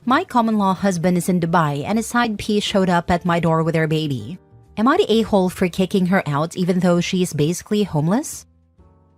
My common-law husband is in Dubai and his side piece showed up at my door with her baby. Am I the a-hole for kicking her out even though she is basically homeless?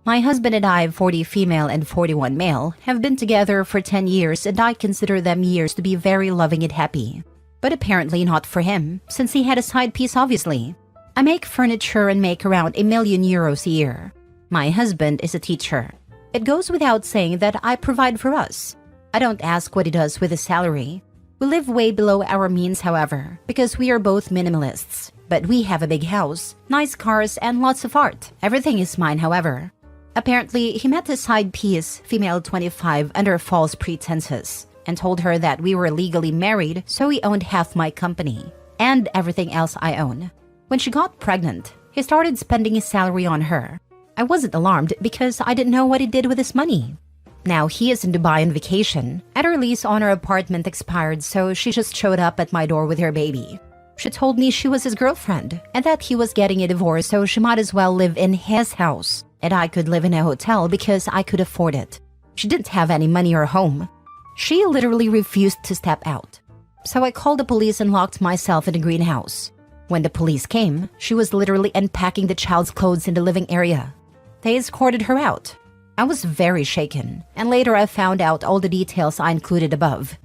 My husband and I, 40 female and 41 male, have been together for 10 years and I consider them years to be very loving and happy. But apparently not for him, since he had a side piece obviously. I make furniture and make around €1,000,000 a year. My husband is a teacher. It goes without saying that I provide for us. I don't ask what he does with his salary. We live way below our means, however, because we are both minimalists. But we have a big house, nice cars, and lots of art. Everything is mine, however. Apparently, he met his side piece, female 25, under false pretenses, and told her that we were legally married, so he owned half my company, and everything else I own. When she got pregnant, he started spending his salary on her. I wasn't alarmed because I didn't know what he did with his money. Now he is in Dubai on vacation, and her lease on her apartment expired, so she just showed up at my door with her baby. She told me she was his girlfriend, and that he was getting a divorce so she might as well live in his house, and I could live in a hotel because I could afford it. She didn't have any money or home. She literally refused to step out. So I called the police and locked myself in a greenhouse. When the police came, she was literally unpacking the child's clothes in the living area. They escorted her out. I was very shaken, and later I found out all the details I included above.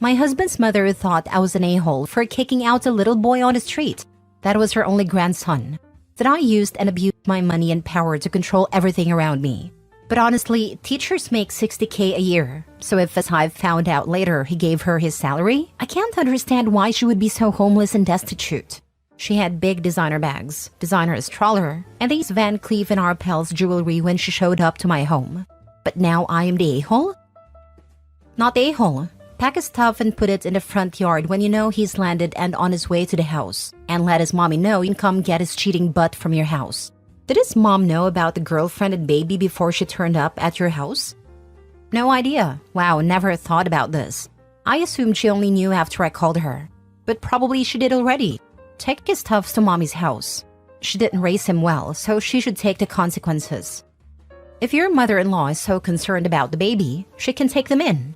My husband's mother thought I was an a-hole for kicking out a little boy on the street. That was her only grandson. That I used and abused my money and power to control everything around me. But honestly, teachers make $60K a year. So if, as I found out later, he gave her his salary, I can't understand why she would be so homeless and destitute. She had big designer bags, designer stroller, and these Van Cleef & Arpels jewelry when she showed up to my home. But now I am the a-hole? Not the a-hole. Pack his stuff and put it in the front yard when you know he's landed and on his way to the house. And let his mommy know you can come get his cheating butt from your house. Did his mom know about the girlfriend and baby before she turned up at your house? No idea. Wow, never thought about this. I assumed she only knew after I called her. But probably she did already. Take his stuff to mommy's house. She didn't raise him well, so she should take the consequences. If your mother-in-law is so concerned about the baby, she can take them in.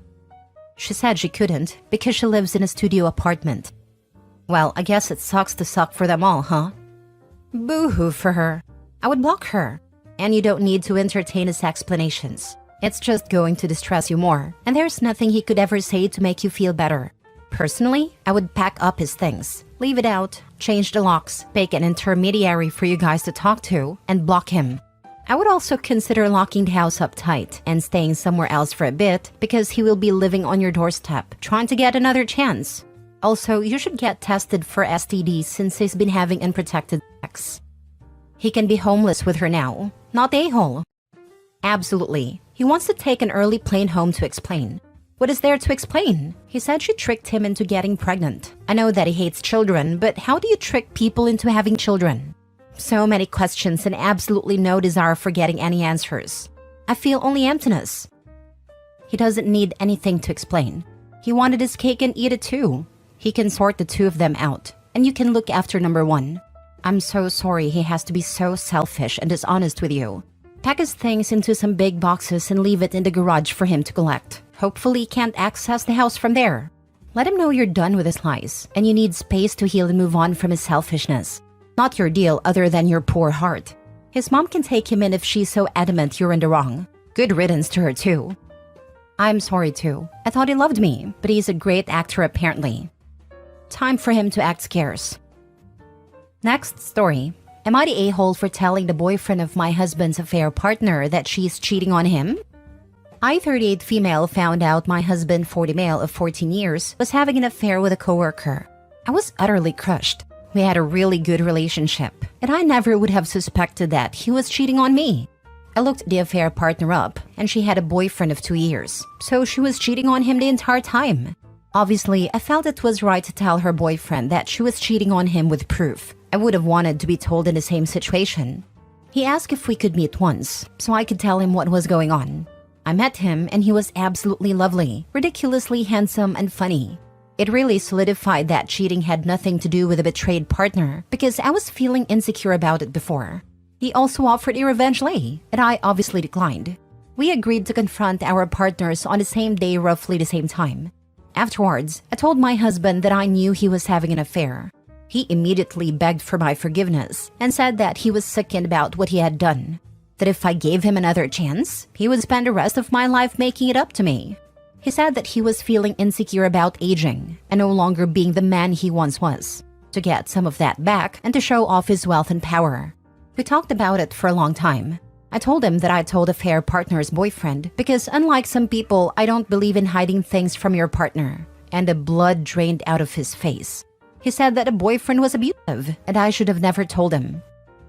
She said she couldn't because she lives in a studio apartment. Well, I guess it sucks to suck for them all, huh? Boo-hoo for her. I would block her. And you don't need to entertain his explanations. It's just going to distress you more, and there's nothing he could ever say to make you feel better. Personally, I would pack up his things, leave it out, change the locks, pick an intermediary for you guys to talk to, and block him. I would also consider locking the house up tight and staying somewhere else for a bit because he will be living on your doorstep, trying to get another chance. Also, you should get tested for STDs since he's been having unprotected sex. He can be homeless with her now, not a-hole. Absolutely. He wants to take an early plane home to explain. What is there to explain? He said she tricked him into getting pregnant. I know that he hates children, but how do you trick people into having children? So many questions and absolutely no desire for getting any answers. I feel only emptiness. He doesn't need anything to explain. He wanted his cake and eat it too. He can sort the two of them out, and you can look after number one. I'm so sorry he has to be so selfish and dishonest with you. Pack his things into some big boxes and leave it in the garage for him to collect. Hopefully he can't access the house from there. Let him know you're done with his lies, and you need space to heal and move on from his selfishness. Not your deal other than your poor heart. His mom can take him in if she's so adamant you're in the wrong. Good riddance to her too. I'm sorry too. I thought he loved me, but he's a great actor apparently. Time for him to act scarce. Next story. Am I the a-hole for telling the boyfriend of my husband's affair partner that she's cheating on him? I, 38 female, found out my husband, 40 male of 14 years, was having an affair with a coworker. I was utterly crushed. We had a really good relationship, and I never would have suspected that he was cheating on me. I looked the affair partner up, and she had a boyfriend of 2 years, so she was cheating on him the entire time. Obviously, I felt it was right to tell her boyfriend that she was cheating on him with proof. I would have wanted to be told in the same situation. He asked if we could meet once, so I could tell him what was going on. I met him, and he was absolutely lovely, ridiculously handsome and funny. It really solidified that cheating had nothing to do with a betrayed partner because I was feeling insecure about it before. He also offered a revenge lay, and I obviously declined. We agreed to confront our partners on the same day, roughly the same time. Afterwards, I told my husband that I knew he was having an affair. He immediately begged for my forgiveness and said that he was sickened about what he had done, that if I gave him another chance, he would spend the rest of my life making it up to me. He said that he was feeling insecure about aging and no longer being the man he once was, to get some of that back and to show off his wealth and power. We talked about it for a long time. I told him that I told affair partner's boyfriend because unlike some people, I don't believe in hiding things from your partner, and the blood drained out of his face. He said that a boyfriend was abusive and I should have never told him.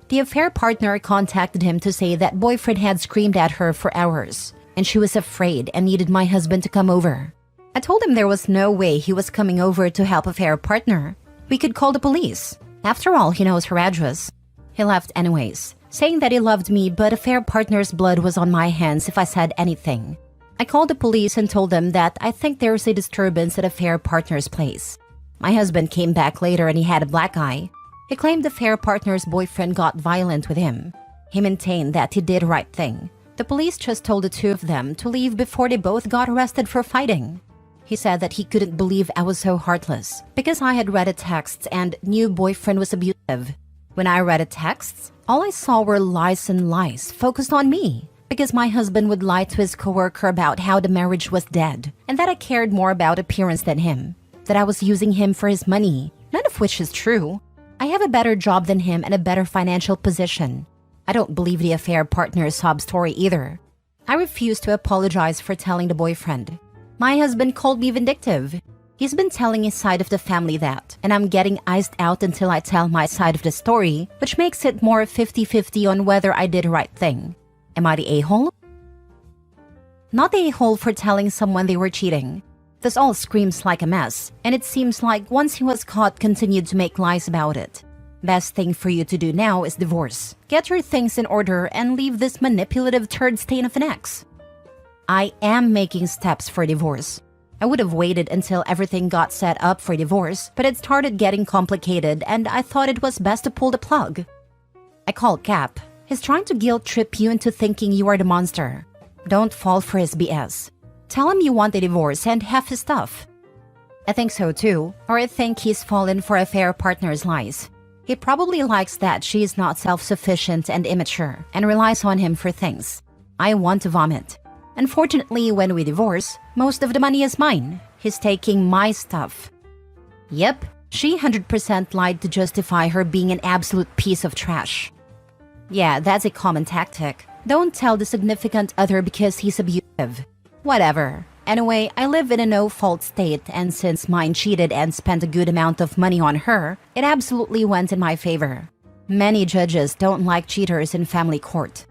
The affair partner contacted him to say that boyfriend had screamed at her for hours and she was afraid and needed my husband to come over. I told him there was no way he was coming over to help affair partner. We could call the police. After all, he knows her address. He left anyways, saying that he loved me but affair partner's blood was on my hands if I said anything. I called the police and told them that I think there's a disturbance at affair partner's place. My husband came back later and he had a black eye. He claimed the affair partner's boyfriend got violent with him. He maintained that he did the right thing. The police just told the two of them to leave before they both got arrested for fighting. He said that he couldn't believe I was so heartless because I had read the texts and knew boyfriend was abusive. When I read the texts, all I saw were lies and lies focused on me because my husband would lie to his coworker about how the marriage was dead and that I cared more about appearance than him, that I was using him for his money, none of which is true. I have a better job than him and a better financial position. I don't believe the affair partner's sob story either. I refuse to apologize for telling the boyfriend. My husband called me vindictive. He's been telling his side of the family that, and I'm getting iced out until I tell my side of the story, which makes it more 50-50 on whether I did the right thing. Am I the a-hole? Not the a-hole for telling someone they were cheating. This all screams like a mess, and it seems like once he was caught, continued to make lies about it. Best thing for you to do now is divorce. Get your things in order and leave this manipulative turd stain of an ex. I am making steps for divorce. I would have waited until everything got set up for divorce, but it started getting complicated and I thought it was best to pull the plug. I called Cap. He's trying to guilt trip you into thinking you are the monster. Don't fall for his BS. Tell him you want a divorce and have his stuff. I think so too, or I think he's fallen for affair partner's lies. He probably likes that she is not self-sufficient and immature and relies on him for things. I want to vomit. Unfortunately, when we divorce, most of the money is mine. He's taking my stuff. Yep, she 100% lied to justify her being an absolute piece of trash. Yeah, that's a common tactic. Don't tell the significant other because he's abusive. Whatever. Anyway, I live in a no-fault state, and since mine cheated and spent a good amount of money on her, it absolutely went in my favor. Many judges don't like cheaters in family court.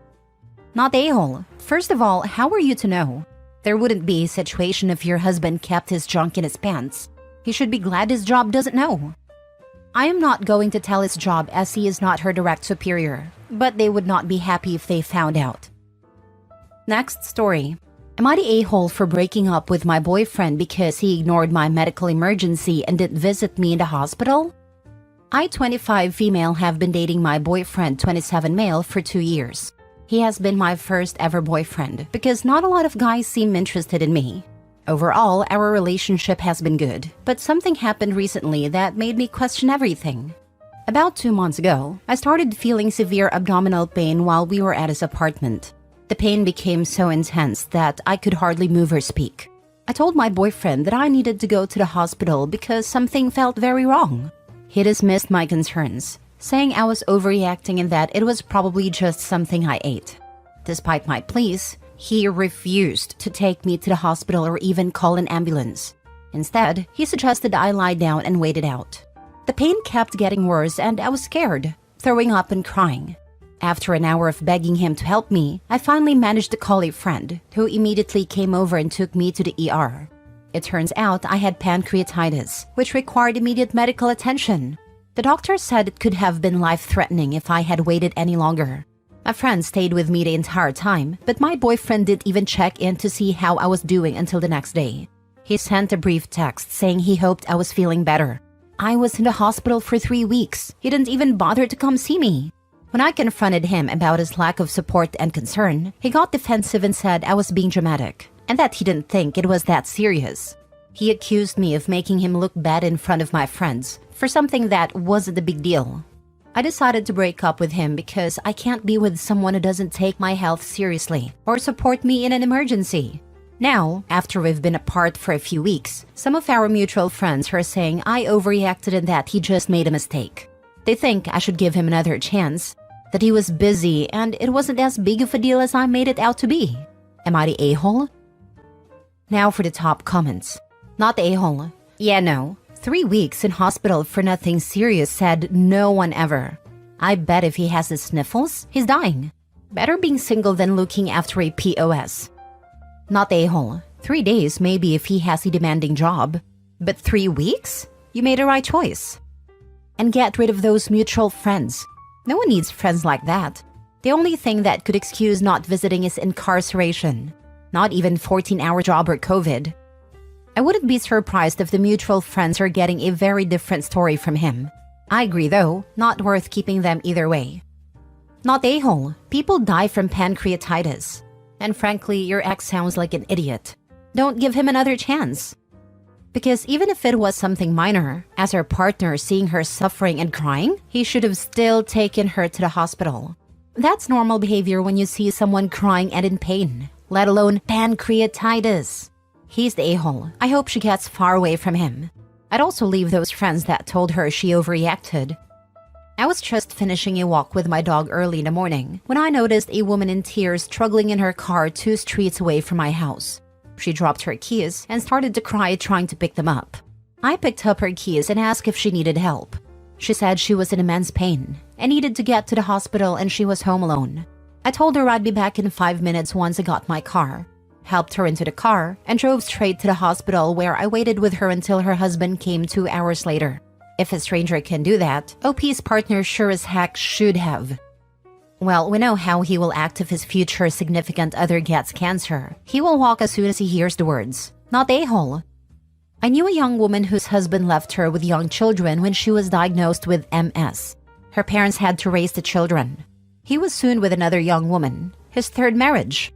Not a-hole. First of all, how are you to know? There wouldn't be a situation if your husband kept his junk in his pants. He should be glad his job doesn't know. I am not going to tell his job as he is not her direct superior, but they would not be happy if they found out. Next story. Am I the a-hole for breaking up with my boyfriend because he ignored my medical emergency and didn't visit me in the hospital? I, 25 female, have been dating my boyfriend, 27 male, for 2 years. He has been my first ever boyfriend because not a lot of guys seem interested in me. Overall, our relationship has been good, but something happened recently that made me question everything. About 2 months ago, I started feeling severe abdominal pain while we were at his apartment. The pain became so intense that I could hardly move or speak. I told my boyfriend that I needed to go to the hospital because something felt very wrong. He dismissed my concerns, saying I was overreacting and that it was probably just something I ate. Despite my pleas, he refused to take me to the hospital or even call an ambulance. Instead, he suggested I lie down and wait it out. The pain kept getting worse and I was scared, throwing up and crying. After an hour of begging him to help me, I finally managed to call a friend, who immediately came over and took me to the ER. It turns out I had pancreatitis, which required immediate medical attention. The doctor said it could have been life-threatening if I had waited any longer. My friend stayed with me the entire time, but my boyfriend didn't even check in to see how I was doing until the next day. He sent a brief text saying he hoped I was feeling better. I was in the hospital for 3 weeks. He didn't even bother to come see me. When I confronted him about his lack of support and concern, he got defensive and said I was being dramatic, and that he didn't think it was that serious. He accused me of making him look bad in front of my friends for something that wasn't a big deal. I decided to break up with him because I can't be with someone who doesn't take my health seriously or support me in an emergency. Now, after we've been apart for a few weeks, some of our mutual friends are saying I overreacted and that he just made a mistake. They think I should give him another chance, that he was busy and it wasn't as big of a deal as I made it out to be. Am I the a-hole? Now for the top comments. Not the a-hole. Yeah, no. 3 weeks in hospital for nothing serious, said no one ever. I bet if he has the sniffles, he's dying. Better being single than looking after a POS. Not the a-hole. 3 days maybe if he has a demanding job. But 3 weeks? You made a right choice. And get rid of those mutual friends. No one needs friends like that. The only thing that could excuse not visiting is incarceration. Not even 14-hour job or COVID. I wouldn't be surprised if the mutual friends are getting a very different story from him. I agree though, not worth keeping them either way. Not a-hole. People die from pancreatitis. And frankly, your ex sounds like an idiot. Don't give him another chance. Because even if it was something minor, as her partner seeing her suffering and crying, he should have still taken her to the hospital. That's normal behavior when you see someone crying and in pain, let alone pancreatitis. He's the a-hole. I hope she gets far away from him. I'd also leave those friends that told her she overreacted. I was just finishing a walk with my dog early in the morning when I noticed a woman in tears struggling in her car 2 streets away from my house. She dropped her keys and started to cry trying to pick them up. I picked up her keys and asked if she needed help. She said she was in immense pain and needed to get to the hospital and she was home alone. I told her I'd be back in 5 minutes once I got my car, helped her into the car, and drove straight to the hospital where I waited with her until her husband came 2 hours later. If a stranger can do that, OP's partner sure as heck should have. Well, we know how he will act if his future significant other gets cancer. He will walk as soon as he hears the words. Not a-hole. I knew a young woman whose husband left her with young children when she was diagnosed with MS. Her parents had to raise the children. He was soon with another young woman, his 3rd marriage.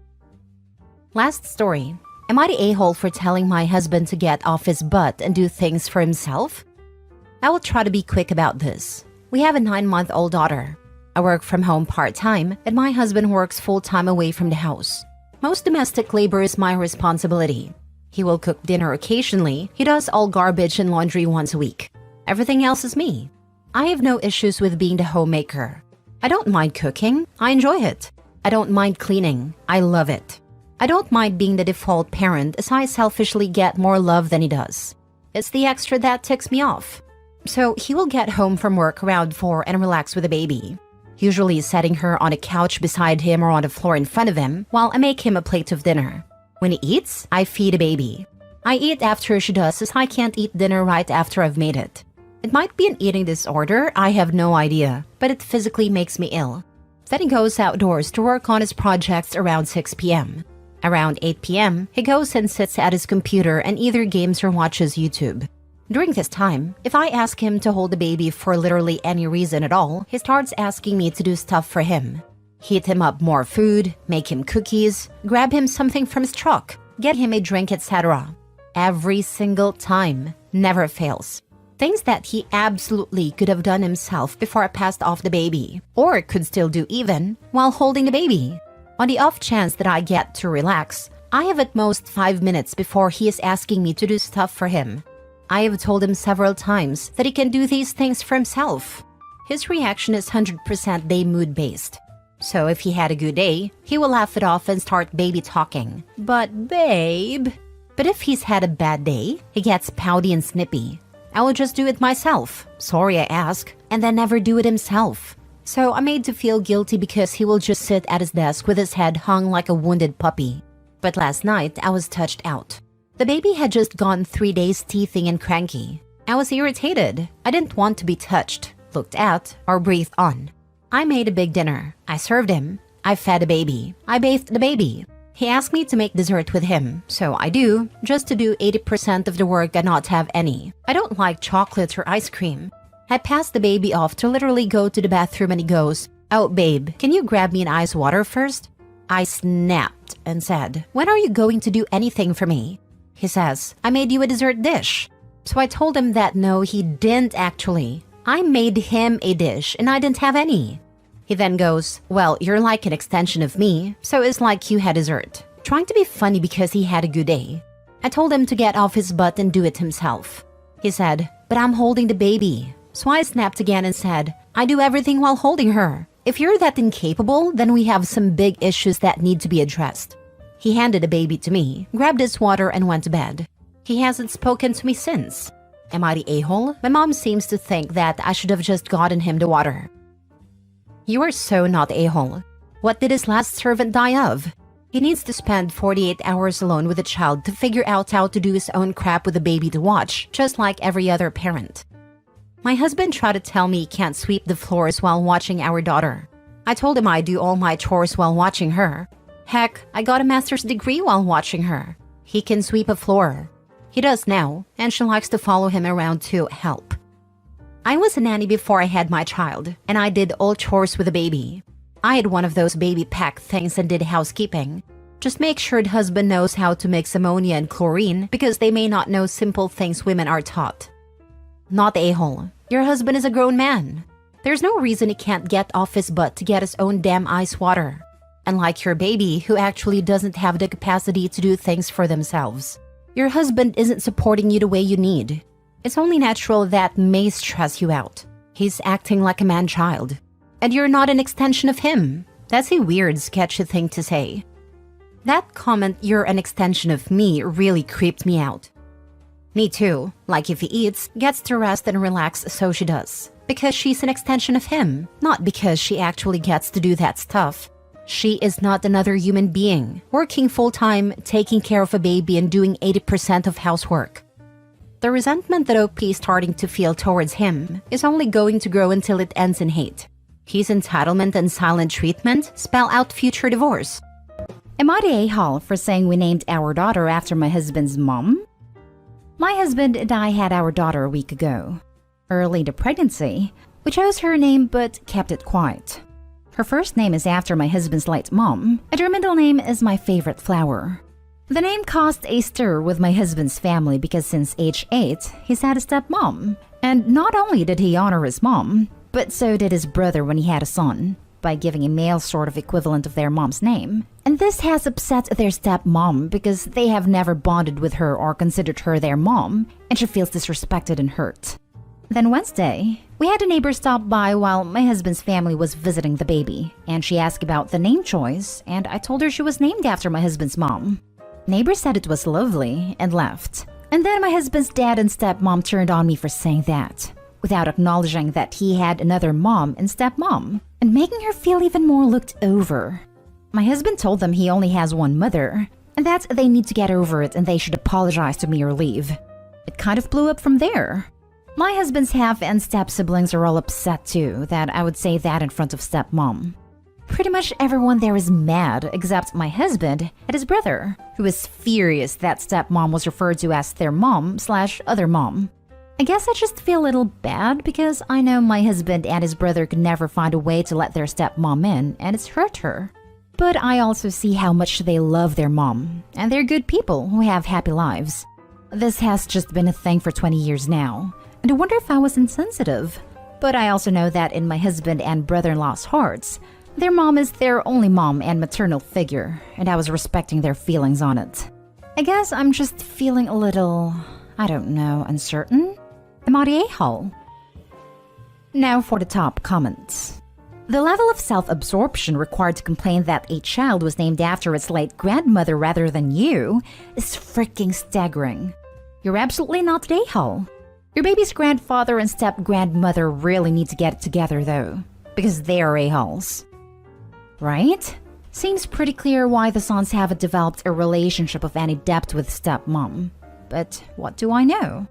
Last story. Am I the a-hole for telling my husband to get off his butt and do things for himself? I will try to be quick about this. We have a 9-month-old daughter. I work from home part-time and my husband works full-time away from the house. Most domestic labor is my responsibility. He will cook dinner occasionally. He does all garbage and laundry once a week. Everything else is me. I have no issues with being the homemaker. I don't mind cooking. I enjoy it. I don't mind cleaning. I love it. I don't mind being the default parent as I selfishly get more love than he does. It's the extra that ticks me off. So he will get home from work around 4 and relax with the baby. Usually setting her on a couch beside him or on the floor in front of him while I make him a plate of dinner. When he eats, I feed the baby. I eat after she does as I can't eat dinner right after I've made it. It might be an eating disorder, I have no idea, but it physically makes me ill. Then he goes outdoors to work on his projects around 6 p.m. Around 8 p.m., he goes and sits at his computer and either games or watches YouTube. During this time, if I ask him to hold the baby for literally any reason at all, he starts asking me to do stuff for him. Heat him up more food, make him cookies, grab him something from his truck, get him a drink, etc. Every single time. Never fails. Things that he absolutely could have done himself before I passed off the baby, or could still do even while holding the baby. On the off chance that I get to relax, I have at most 5 minutes before he is asking me to do stuff for him. I have told him several times that he can do these things for himself. His reaction is 100% day mood based. So if he had a good day, he will laugh it off and start baby talking. But babe... But if he's had a bad day, he gets pouty and snippy. I will just do it myself. Sorry I ask, and then never do it himself. So I'm made to feel guilty because he will just sit at his desk with his head hung like a wounded puppy. But last night, I was touched out. The baby had just gone 3 days teething and cranky. I was irritated. I didn't want to be touched, looked at, or breathed on. I made a big dinner. I served him. I fed the baby. I bathed the baby. He asked me to make dessert with him, so I do, just to do 80% of the work and not have any. I don't like chocolate or ice cream. I pass the baby off to literally go to the bathroom and he goes, "Oh babe, can you grab me an ice water first?" I snapped and said, "When are you going to do anything for me?" He says, I made you a dessert dish. So I told him that no, he didn't actually. I made him a dish and I didn't have any. He then goes, well, you're like an extension of me, so it's like you had dessert. Trying to be funny because he had a good day. I told him to get off his butt and do it himself. He said, but I'm holding the baby. So I snapped again and said, I do everything while holding her. If you're that incapable, then we have some big issues that need to be addressed. He handed the baby to me, grabbed his water and went to bed. He hasn't spoken to me since. Am I the a-hole? My mom seems to think that I should have just gotten him the water. You are so not a-hole. What did his last servant die of? He needs to spend 48 hours alone with a child to figure out how to do his own crap with a baby to watch, just like every other parent. My husband tried to tell me he can't sweep the floors while watching our daughter. I told him I do all my chores while watching her. Heck, I got a master's degree while watching her. He can sweep a floor. He does now, and she likes to follow him around to help. I was a nanny before I had my child, and I did all chores with the baby. I had one of those baby pack things and did housekeeping. Just make sure the husband knows how to mix ammonia and chlorine because they may not know simple things women are taught. Not a-hole. Your husband is a grown man. There's no reason he can't get off his butt to get his own damn ice water. Unlike your baby who actually doesn't have the capacity to do things for themselves. Your husband isn't supporting you the way you need. It's only natural that may stress you out. He's acting like a man-child. And you're not an extension of him. That's a weird, sketchy thing to say. That comment, you're an extension of me, really creeped me out. Me too. Like if he eats, gets to rest and relax, so she does. Because she's an extension of him, not because she actually gets to do that stuff. She is not another human being, working full-time, taking care of a baby and doing 80% of housework. The resentment that OP is starting to feel towards him is only going to grow until it ends in hate. His entitlement and silent treatment spell out future divorce. Am I the a-hole for saying we named our daughter after my husband's mom? My husband and I had our daughter a week ago. Early in the pregnancy, we chose her name but kept it quiet. Her first name is after my husband's late mom, and her middle name is my favorite flower. The name caused a stir with my husband's family because since age 8, he's had a stepmom. And not only did he honor his mom, but so did his brother when he had a son, by giving a male sort of equivalent of their mom's name. And this has upset their stepmom because they have never bonded with her or considered her their mom, and she feels disrespected and hurt. Then Wednesday, we had a neighbor stop by while my husband's family was visiting the baby, and she asked about the name choice, and I told her she was named after my husband's mom. Neighbor said it was lovely and left. And then my husband's dad and stepmom turned on me for saying that, without acknowledging that he had another mom and stepmom, and making her feel even more looked over. My husband told them he only has one mother, and that they need to get over it and they should apologize to me or leave. It kind of blew up from there. My husband's half and step-siblings are all upset too, that I would say that in front of stepmom. Pretty much everyone there is mad except my husband and his brother, who is furious that stepmom was referred to as their mom/other mom. I guess I just feel a little bad because I know my husband and his brother could never find a way to let their stepmom in, and it's hurt her. But I also see how much they love their mom, and they're good people who have happy lives. This has just been a thing for 20 years now, and I wonder if I was insensitive. But I also know that in my husband and brother-in-law's hearts, their mom is their only mom and maternal figure, and I was respecting their feelings on it. I guess I'm just feeling a little, I don't know, uncertain? Am I the a-hole? Now for the top comments. The level of self-absorption required to complain that a child was named after its late grandmother rather than you is freaking staggering. You're absolutely not the a-hole. Your baby's grandfather and step-grandmother really need to get it together though, because they are a-holes. Right? Seems pretty clear why the sons haven't developed a relationship of any depth with stepmom. But what do I know?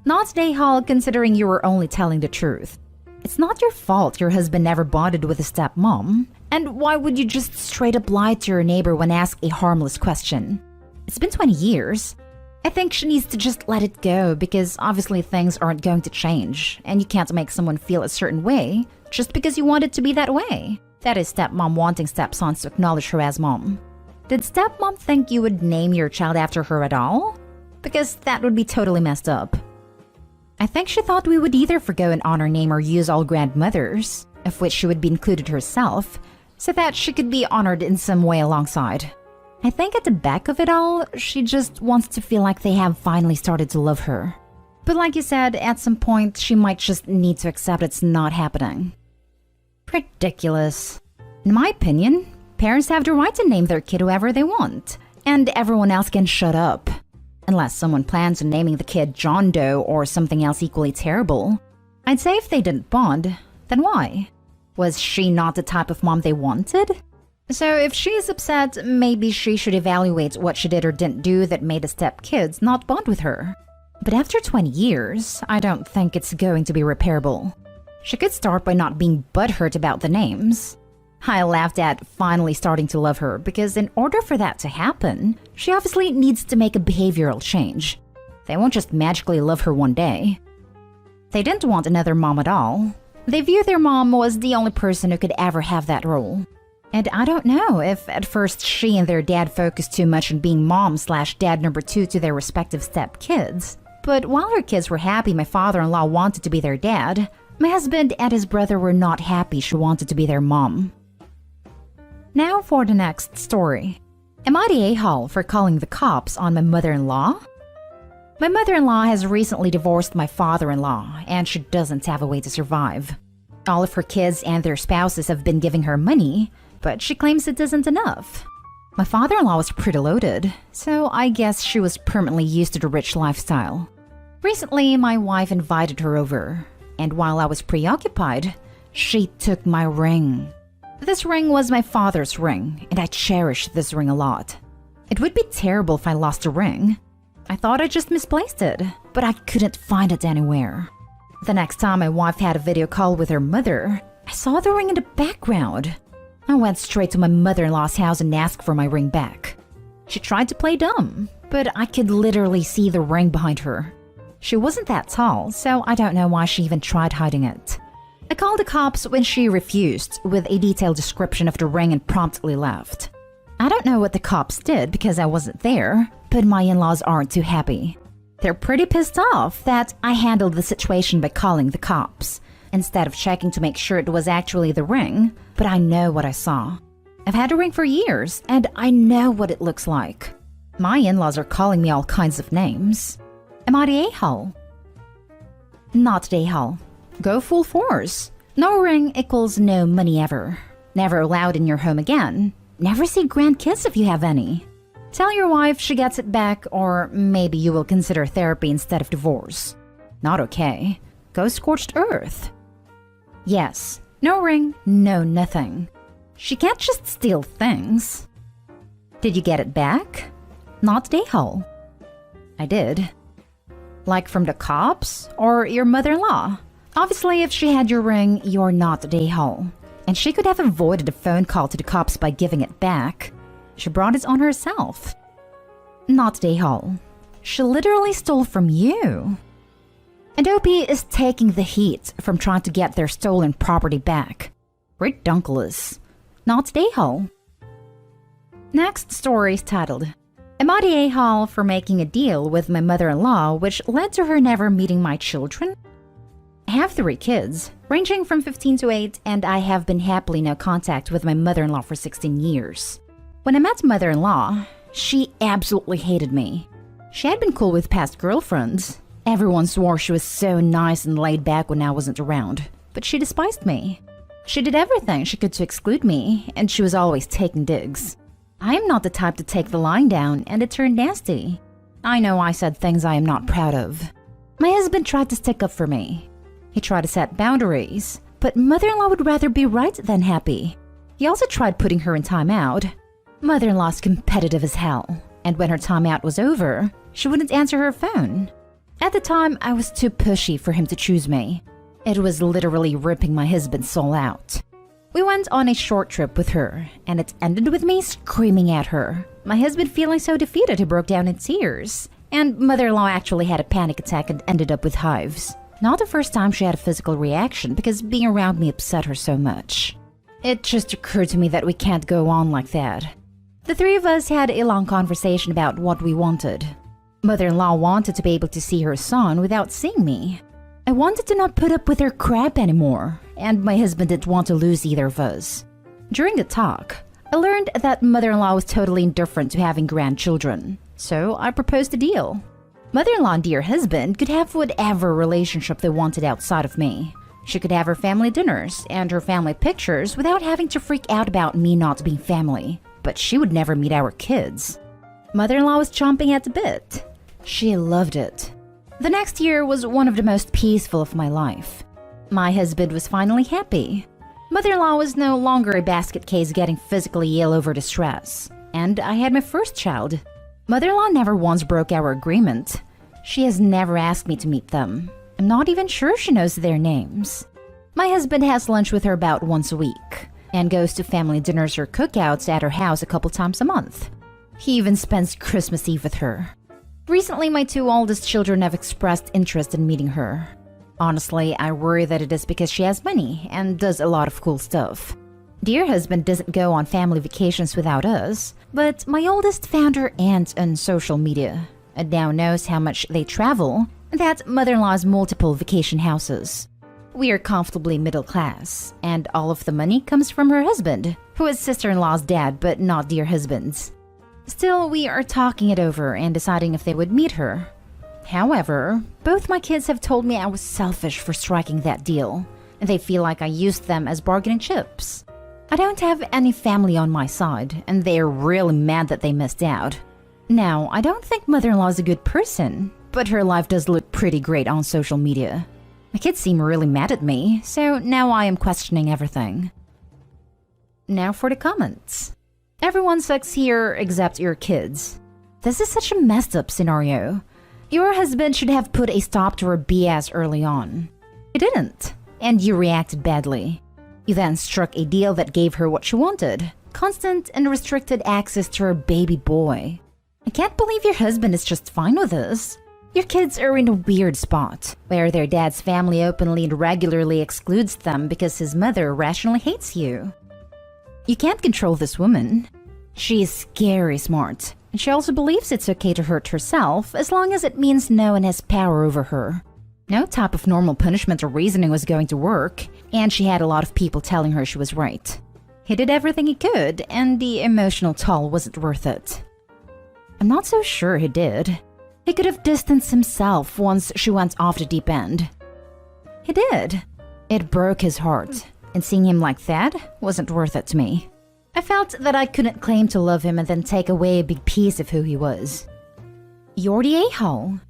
Not the a-hole considering you were only telling the truth. It's not your fault your husband never bonded with a stepmom. And why would you just straight up lie to your neighbor when asked a harmless question? It's been 20 years. I think she needs to just let it go because obviously things aren't going to change and you can't make someone feel a certain way just because you want it to be that way. That is stepmom wanting stepsons to acknowledge her as mom. Did stepmom think you would name your child after her at all? Because that would be totally messed up. I think she thought we would either forgo an honor name or use all grandmothers, of which she would be included herself, so that she could be honored in some way alongside. I think at the back of it all, she just wants to feel like they have finally started to love her. But like you said, at some point, she might just need to accept it's not happening. Ridiculous. In my opinion, parents have the right to name their kid whoever they want, and everyone else can shut up. Unless someone plans on naming the kid John Doe or something else equally terrible. I'd say if they didn't bond, then why? Was she not the type of mom they wanted? So if she is upset, maybe she should evaluate what she did or didn't do that made the stepkids not bond with her. But after 20 years, I don't think it's going to be repairable. She could start by not being butthurt about the names. I laughed at finally starting to love her because in order for that to happen, she obviously needs to make a behavioral change. They won't just magically love her one day. They didn't want another mom at all. They viewed their mom was the only person who could ever have that role. And I don't know if at first she and their dad focused too much on being mom/dad number 2 to their respective stepkids. But while her kids were happy my father-in-law wanted to be their dad, my husband and his brother were not happy she wanted to be their mom. Now for the next story. Am I the a-hole for calling the cops on my mother-in-law? My mother-in-law has recently divorced my father-in-law, and she doesn't have a way to survive. All of her kids and their spouses have been giving her money, but she claims it isn't enough. My father-in-law was pretty loaded, so I guess she was permanently used to the rich lifestyle. Recently, my wife invited her over, and while I was preoccupied, she took my ring. This ring was my father's ring, and I cherish this ring a lot. It would be terrible if I lost the ring. I thought I just misplaced it, but I couldn't find it anywhere. The next time my wife had a video call with her mother, I saw the ring in the background. I went straight to my mother-in-law's house and asked for my ring back. She tried to play dumb, but I could literally see the ring behind her. She wasn't that tall, so I don't know why she even tried hiding it. I called the cops when she refused, with a detailed description of the ring and promptly left. I don't know what the cops did because I wasn't there, but my in-laws aren't too happy. They're pretty pissed off that I handled the situation by calling the cops, instead of checking to make sure it was actually the ring, but I know what I saw. I've had a ring for years, and I know what it looks like. My in-laws are calling me all kinds of names. Am I the a-hole? Not the a-hole. Go full force. No ring equals no money ever. Never allowed in your home again. Never see grandkids if you have any. Tell your wife she gets it back, or maybe you will consider therapy instead of divorce. Not okay. Go scorched earth. Yes, no ring, no nothing. She can't just steal things. Did you get it back? Not the a-hole. I did. Like from the cops or your mother-in-law? Obviously, if she had your ring, you're not the a-hole. And she could have avoided a phone call to the cops by giving it back. She brought it on herself. Not the a-hole. She literally stole from you. Adobe is taking the heat from trying to get their stolen property back. Redunculous. Not the a-hole. Next story is titled, Am I the a-hole for making a deal with my mother-in-law which led to her never meeting my children? I have 3 kids, ranging from 15 to 8, and I have been happily no contact with my mother-in-law for 16 years. When I met mother-in-law, she absolutely hated me. She had been cool with past girlfriends. Everyone swore she was so nice and laid back when I wasn't around, but she despised me. She did everything she could to exclude me, and she was always taking digs. I am not the type to take the line down, and it turned nasty. I know I said things I am not proud of. My husband tried to stick up for me. He tried to set boundaries, but mother-in-law would rather be right than happy. He also tried putting her in timeout. Mother-in-law's competitive as hell, and when her timeout was over, she wouldn't answer her phone. At the time, I was too pushy for him to choose me. It was literally ripping my husband's soul out. We went on a short trip with her, and it ended with me screaming at her. My husband feeling so defeated he broke down in tears, and mother-in-law actually had a panic attack and ended up with hives. Not the first time she had a physical reaction because being around me upset her so much. It just occurred to me that we can't go on like that. The three of us had a long conversation about what we wanted. Mother-in-law wanted to be able to see her son without seeing me. I wanted to not put up with her crap anymore, and my husband didn't want to lose either of us. During the talk, I learned that mother-in-law was totally indifferent to having grandchildren, so I proposed a deal. Mother-in-law and dear husband could have whatever relationship they wanted outside of me. She could have her family dinners and her family pictures without having to freak out about me not being family, but she would never meet our kids. Mother-in-law was chomping at the bit. She loved it. The next year was one of the most peaceful of my life. My husband was finally happy. Mother-in-law was no longer a basket case getting physically ill over the stress, and I had my first child. Mother-in-law never once broke our agreement. She has never asked me to meet them. I'm not even sure she knows their names. My husband has lunch with her about once a week and goes to family dinners or cookouts at her house a couple times a month. He even spends Christmas Eve with her. Recently, my two oldest children have expressed interest in meeting her. Honestly, I worry that it is because she has money and does a lot of cool stuff. Dear husband doesn't go on family vacations without us, but my oldest found her aunt on social media and now knows how much they travel and that mother-in-law has multiple vacation houses. We are comfortably middle class, and all of the money comes from her husband, who is sister-in-law's dad but not dear husband's. Still, we are talking it over and deciding if they would meet her. However, both my kids have told me I was selfish for striking that deal, and they feel like I used them as bargaining chips. I don't have any family on my side, and they are really mad that they missed out. Now, I don't think mother-in-law is a good person, but her life does look pretty great on social media. My kids seem really mad at me, so now I am questioning everything. Now for the comments. Everyone sucks here except your kids. This is such a messed up scenario. Your husband should have put a stop to her BS early on. He didn't, and you reacted badly. You then struck a deal that gave her what she wanted, constant and restricted access to her baby boy. I can't believe your husband is just fine with this. Your kids are in a weird spot, where their dad's family openly and regularly excludes them because his mother rationally hates you. You can't control this woman. She is scary smart, and she also believes it's okay to hurt herself as long as it means no one has power over her. No type of normal punishment or reasoning was going to work, and she had a lot of people telling her she was right. He did everything he could, and the emotional toll wasn't worth it. I'm not so sure he did. He could have distanced himself once she went off the deep end. He did. It broke his heart, and seeing him like that wasn't worth it to me. I felt that I couldn't claim to love him and then take away a big piece of who he was. You're the a-hole.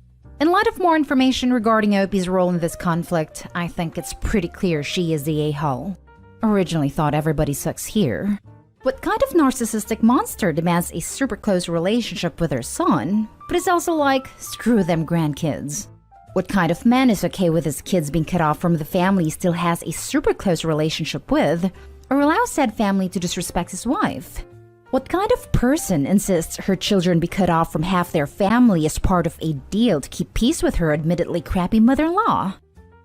In light of more information regarding Opie's role in this conflict, I think it's pretty clear she is the a-hole. Originally thought everybody sucks here. What kind of narcissistic monster demands a super close relationship with her son, but is also like, screw them grandkids? What kind of man is okay with his kids being cut off from the family he still has a super close relationship with, or allows said family to disrespect his wife? What kind of person insists her children be cut off from half their family as part of a deal to keep peace with her admittedly crappy mother-in-law?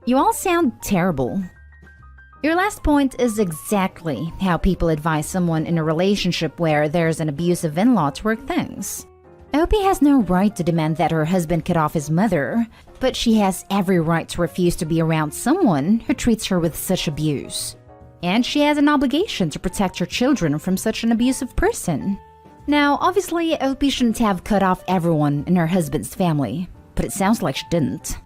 You all sound terrible. Your last point is exactly how people advise someone in a relationship where there's an abusive in-law to work things. Opie has no right to demand that her husband cut off his mother, but she has every right to refuse to be around someone who treats her with such abuse. And she has an obligation to protect her children from such an abusive person. Now, obviously, Opie shouldn't have cut off everyone in her husband's family, but it sounds like she didn't.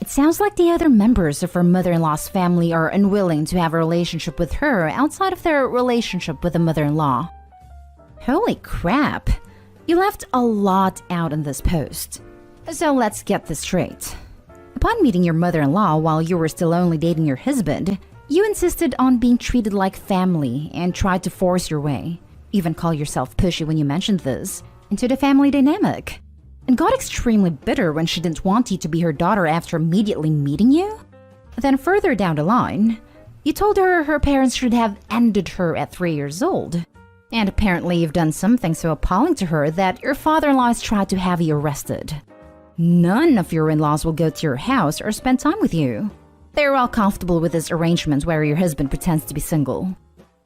It sounds like the other members of her mother-in-law's family are unwilling to have a relationship with her outside of their relationship with the mother-in-law. Holy crap! You left a lot out in this post. So let's get this straight. Upon meeting your mother-in-law while you were still only dating your husband, you insisted on being treated like family and tried to force your way, even call yourself pushy when you mentioned this, into the family dynamic. And got extremely bitter when she didn't want you to be her daughter after immediately meeting you? Then further down the line, you told her her parents should have ended her at 3 years old. And apparently you've done something so appalling to her that your father-in-law has tried to have you arrested. None of your in-laws will go to your house or spend time with you. They're all comfortable with this arrangement where your husband pretends to be single.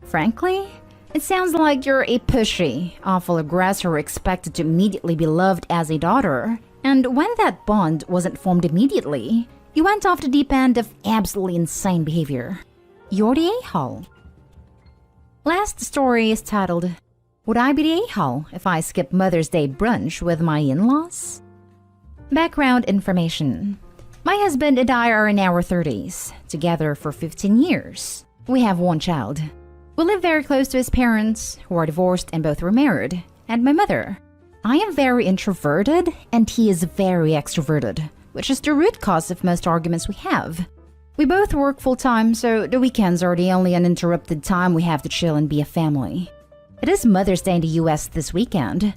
Frankly, It sounds like you're a pushy, awful aggressor expected to immediately be loved as a daughter. And when that bond wasn't formed immediately, you went off the deep end of absolutely insane behavior. You're the a-hole. Last story is titled, Would I be the a-hole if I skip Mother's Day brunch with my in-laws? Background information. My husband and I are in our 30s, together for 15 years. We have one child. We live very close to his parents, who are divorced and both remarried, and my mother. I am very introverted, and he is very extroverted, which is the root cause of most arguments we have. We both work full-time, so the weekends are the only uninterrupted time we have to chill and be a family. It is Mother's Day in the US this weekend.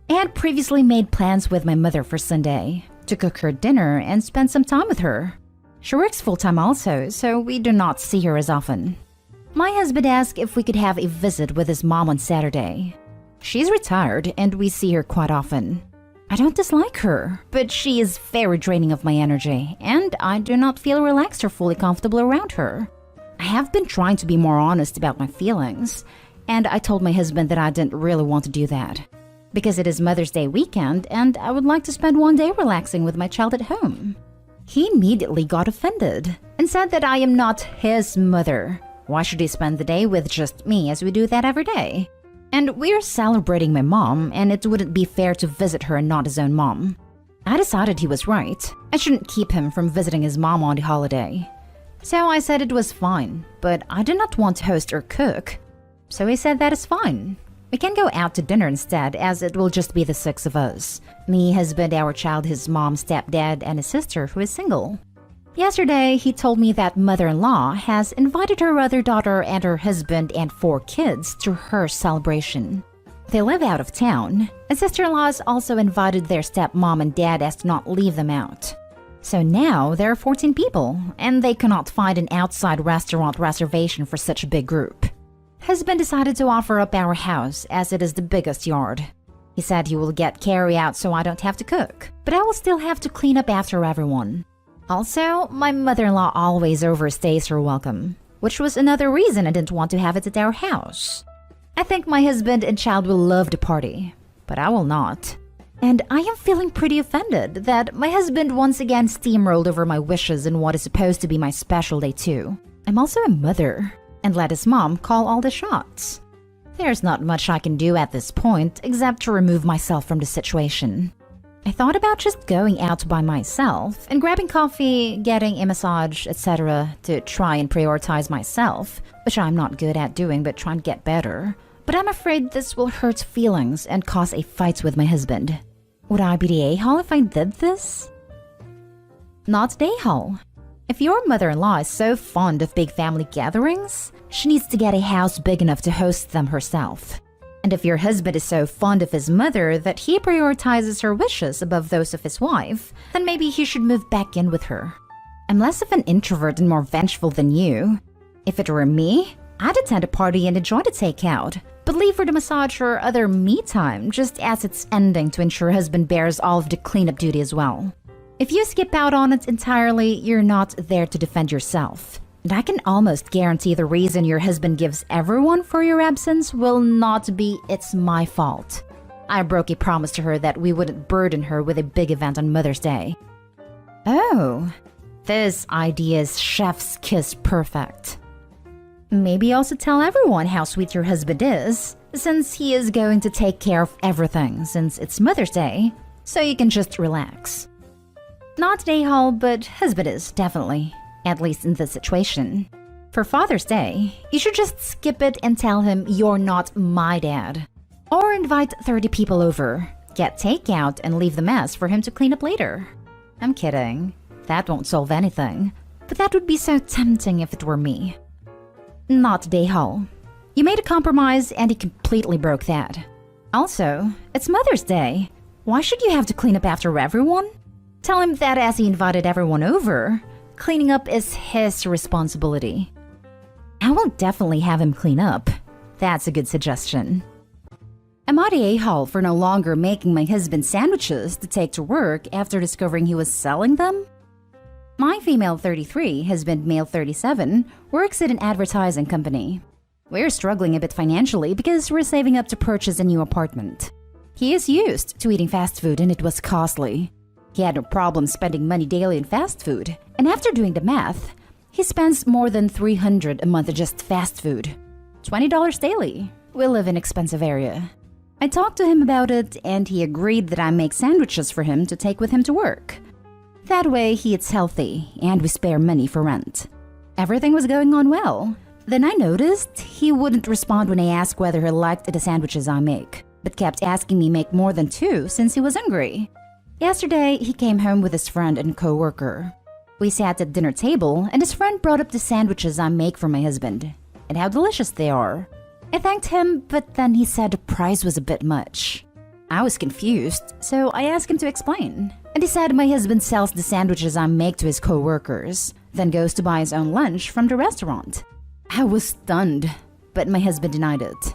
I had previously made plans with my mother for Sunday, to cook her dinner and spend some time with her. She works full-time also, so we do not see her as often. My husband asked if we could have a visit with his mom on Saturday. She's retired and we see her quite often. I don't dislike her, but she is very draining of my energy, and I do not feel relaxed or fully comfortable around her. I have been trying to be more honest about my feelings, and I told my husband that I didn't really want to do that, because it is Mother's Day weekend and I would like to spend one day relaxing with my child at home. He immediately got offended and said that I am not his mother. Why should he spend the day with just me as we do that every day? And we're celebrating my mom, and it wouldn't be fair to visit her and not his own mom. I decided he was right. I shouldn't keep him from visiting his mom on the holiday. So I said it was fine, but I did not want to host or cook. So he said that is fine. We can go out to dinner instead, as it will just be the 6 of us. Me, husband, our child, his mom, stepdad, and his sister who is single. Yesterday, he told me that mother-in-law has invited her other daughter and her husband and 4 kids to her celebration. They live out of town, and sister-in-laws also invited their stepmom and dad as to not leave them out. So now there are 14 people, and they cannot find an outside restaurant reservation for such a big group. Husband decided to offer up our house as it is the biggest yard. He said he will get carry-out so I don't have to cook, but I will still have to clean up after everyone. Also, my mother-in-law always overstays her welcome, which was another reason I didn't want to have it at our house. I think my husband and child will love the party, but I will not. And I am feeling pretty offended that my husband once again steamrolled over my wishes in what is supposed to be my special day too. I'm also a mother, and let his mom call all the shots. There's not much I can do at this point except to remove myself from the situation. I thought about just going out by myself and grabbing coffee, getting a massage, etc. to try and prioritize myself, which I'm not good at doing but trying to get better. But I'm afraid this will hurt feelings and cause a fight with my husband. Would I be the a-hole if I did this? Not the a-hole. If your mother-in-law is so fond of big family gatherings, she needs to get a house big enough to host them herself. And if your husband is so fond of his mother that he prioritizes her wishes above those of his wife, then maybe he should move back in with her. I'm less of an introvert and more vengeful than you. If it were me, I'd attend a party and enjoy the takeout, but leave for the massage or other me time just as it's ending to ensure husband bears all of the cleanup duty as well. If you skip out on it entirely, you're not there to defend yourself. And I can almost guarantee the reason your husband gives everyone for your absence will not be "it's my fault." I broke a promise to her that we wouldn't burden her with a big event on Mother's Day. Oh, this idea is chef's kiss perfect. Maybe also tell everyone how sweet your husband is, since he is going to take care of everything since it's Mother's Day, so you can just relax. Not a-hole, but husband is, definitely. At least in this situation. For Father's Day, you should just skip it and tell him you're not my dad. Or invite 30 people over, get takeout, and leave the mess for him to clean up later. I'm kidding. That won't solve anything. But that would be so tempting if it were me. Not a-hole. You made a compromise and he completely broke that. Also, it's Mother's Day. Why should you have to clean up after everyone? Tell him that as he invited everyone over, cleaning up is his responsibility. I will definitely have him clean up. That's a good suggestion. Am I the a-hole for no longer making my husband sandwiches to take to work after discovering he was selling them? My female 33, husband male 37, works at an advertising company. We're struggling a bit financially because we're saving up to purchase a new apartment. He is used to eating fast food and it was costly. He had no problem spending money daily on fast food, and after doing the math, he spends more than $300 a month just fast food. $20 daily. We live in an expensive area. I talked to him about it and he agreed that I make sandwiches for him to take with him to work. That way he eats healthy and we spare money for rent. Everything was going on well. Then I noticed he wouldn't respond when I asked whether he liked the sandwiches I make, but kept asking me make more than 2 since he was hungry. Yesterday, he came home with his friend and co-worker. We sat at dinner table and his friend brought up the sandwiches I make for my husband and how delicious they are. I thanked him, but then he said the price was a bit much. I was confused, so I asked him to explain. And he said my husband sells the sandwiches I make to his co-workers, then goes to buy his own lunch from the restaurant. I was stunned, but my husband denied it.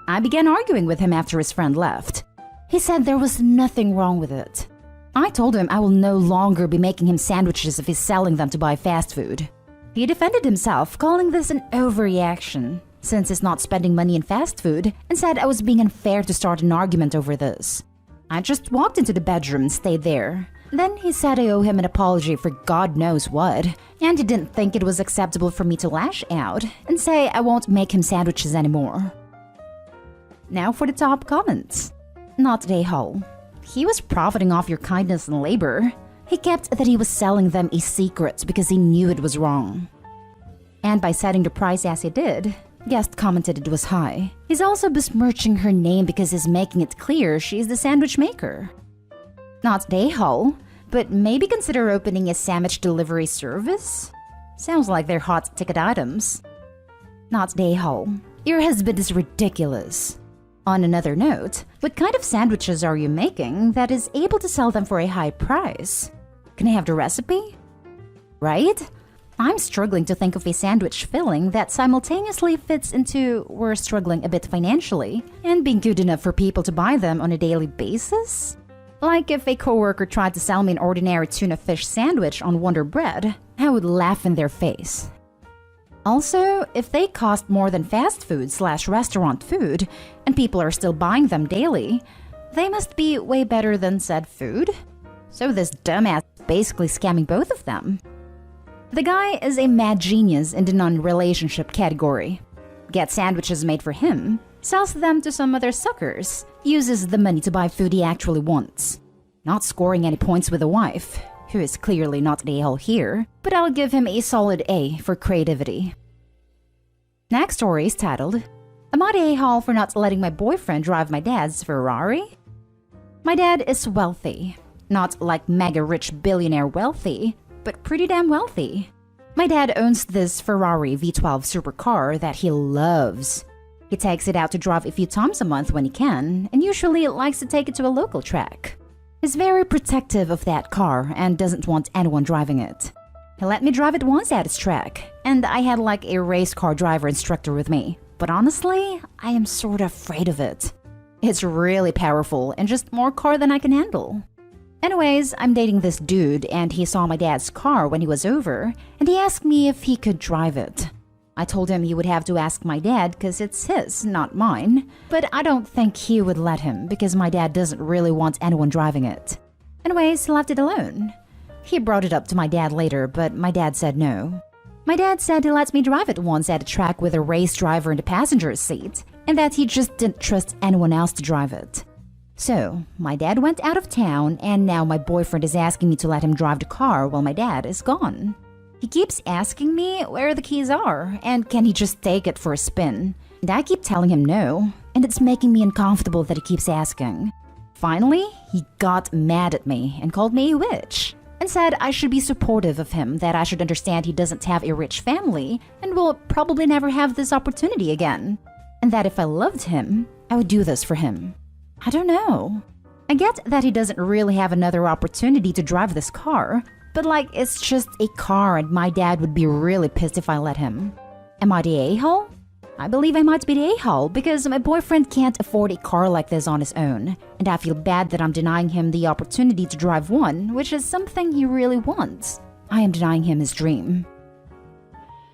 I began arguing with him after his friend left. He said there was nothing wrong with it. I told him I will no longer be making him sandwiches if he's selling them to buy fast food. He defended himself, calling this an overreaction, since he's not spending money in fast food, and said I was being unfair to start an argument over this. I just walked into the bedroom and stayed there. Then he said I owe him an apology for God knows what, and he didn't think it was acceptable for me to lash out and say I won't make him sandwiches anymore. Now for the top comments. Not a-hole. He was profiting off your kindness and labor. He kept that he was selling them a secret because he knew it was wrong. And by setting the price as he did, guest commented it was high. He's also besmirching her name because he's making it clear she's the sandwich maker. Not a-hole, but maybe consider opening a sandwich delivery service? Sounds like they're hot ticket items. Not a-hole. Your husband is ridiculous. On another note, what kind of sandwiches are you making that is able to sell them for a high price? Can I have the recipe? Right? I'm struggling to think of a sandwich filling that simultaneously fits into we're struggling a bit financially and being good enough for people to buy them on a daily basis? Like if a coworker tried to sell me an ordinary tuna fish sandwich on Wonder Bread, I would laugh in their face. Also, if they cost more than fast food/restaurant food and people are still buying them daily, they must be way better than said food. So this dumbass is basically scamming both of them. The guy is a mad genius in the non-relationship category. Gets sandwiches made for him, sells them to some other suckers, uses the money to buy food he actually wants. Not scoring any points with a wife, who is clearly not the a-hole here, but I'll give him a solid A for creativity. Next story is titled, Am I the a-hole for not letting my boyfriend drive my dad's Ferrari? My dad is wealthy. Not like mega rich billionaire wealthy, but pretty damn wealthy. My dad owns this Ferrari V12 supercar that he loves. He takes it out to drive a few times a month when he can, and usually likes to take it to a local track. He's very protective of that car and doesn't want anyone driving it. He let me drive it once at his track, and I had like a race car driver instructor with me. But honestly, I am sort of afraid of it. It's really powerful and just more car than I can handle. Anyways, I'm dating this dude and he saw my dad's car when he was over and he asked me if he could drive it. I told him he would have to ask my dad because it's his, not mine. But I don't think he would let him because my dad doesn't really want anyone driving it. Anyways, he left it alone. He brought it up to my dad later, but my dad said no. My dad said he let me drive it once at a track with a race driver in the passenger seat and that he just didn't trust anyone else to drive it. So, my dad went out of town and now my boyfriend is asking me to let him drive the car while my dad is gone. He keeps asking me where the keys are and can he just take it for a spin. And I keep telling him no, and it's making me uncomfortable that he keeps asking. Finally, he got mad at me and called me a witch and said I should be supportive of him, that I should understand he doesn't have a rich family and will probably never have this opportunity again. And that if I loved him, I would do this for him. I don't know. I get that he doesn't really have another opportunity to drive this car, but like it's just a car and my dad would be really pissed if I let him. Am I the a-hole? I believe I might be the a-hole because my boyfriend can't afford a car like this on his own, and I feel bad that I'm denying him the opportunity to drive one, which is something he really wants. I am denying him his dream.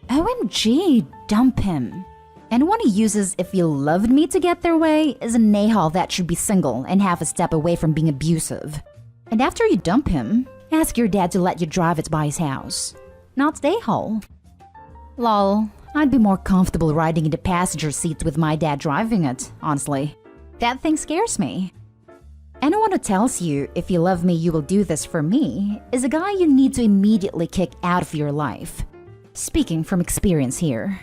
OMG, dump him. Anyone who uses "if you loved me" to get their way is an a-hole that should be single and half a step away from being abusive. And after you dump him, ask your dad to let you drive it by his house. Not the a-hole. Lol, I'd be more comfortable riding in the passenger seat with my dad driving it, honestly. That thing scares me. Anyone who tells you, "if you love me, you will do this for me," is a guy you need to immediately kick out of your life. Speaking from experience here.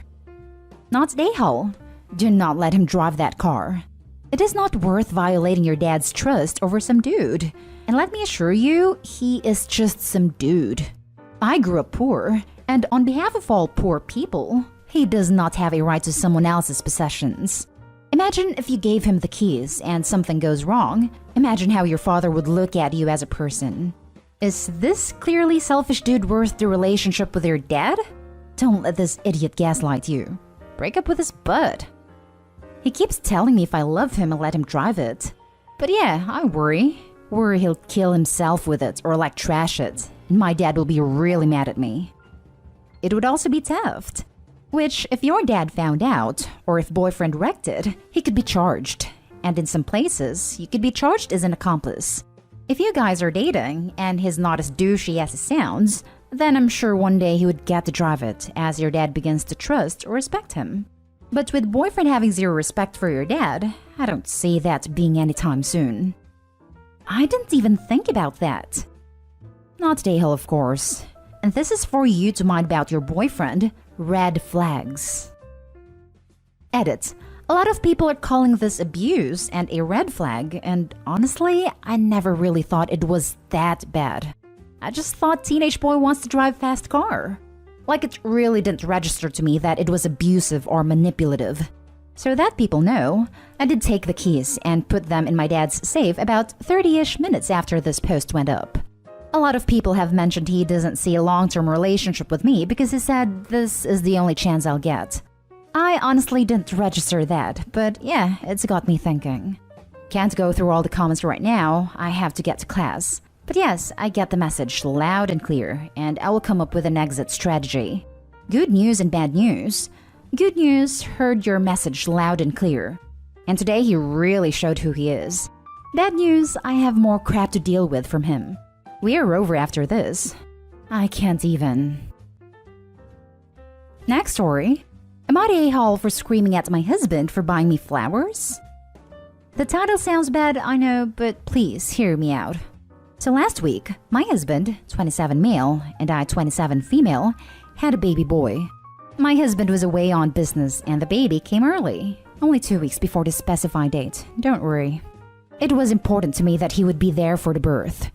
Not the a-hole. Do not let him drive that car. It is not worth violating your dad's trust over some dude. And let me assure you, he is just some dude. I grew up poor, and on behalf of all poor people, he does not have a right to someone else's possessions. Imagine if you gave him the keys and something goes wrong. Imagine how your father would look at you as a person. Is this clearly selfish dude worth the relationship with your dad? Don't let this idiot gaslight you. Break up with his butt. He keeps telling me if I love him, I'll let him drive it. But yeah, I worry. Worry he'll kill himself with it or like trash it. And my dad will be really mad at me. It would also be theft. Which, if your dad found out, or if boyfriend wrecked it, he could be charged. And in some places, you could be charged as an accomplice. If you guys are dating, and he's not as douchey as he sounds, then I'm sure one day he would get to drive it, as your dad begins to trust or respect him. But with boyfriend having zero respect for your dad, I don't see that being anytime soon. I didn't even think about that. Not the a-hole, of course. And this is for you to mind about your boyfriend. Red flags. Edit. A lot of people are calling this abuse and a red flag, and honestly, I never really thought it was that bad. I just thought teenage boy wants to drive fast car. Like it really didn't register to me that it was abusive or manipulative. So that people know, I did take the keys and put them in my dad's safe about 30-ish minutes after this post went up. A lot of people have mentioned he doesn't see a long-term relationship with me because he said this is the only chance I'll get. I honestly didn't register that, but yeah, it's got me thinking. Can't go through all the comments right now, I have to get to class. But yes, I get the message loud and clear, and I will come up with an exit strategy. Good news and bad news. Good news, heard your message loud and clear. And today he really showed who he is. Bad news, I have more crap to deal with from him. We are over after this. I can't even. Next story. Am I the a-hole for screaming at my husband for buying me flowers? The title sounds bad, I know, but please hear me out. So last week, my husband, 27 male, and I, 27 female, had a baby boy. My husband was away on business and the baby came early. Only 2 weeks before the specified date, don't worry. It was important to me that he would be there for the birth.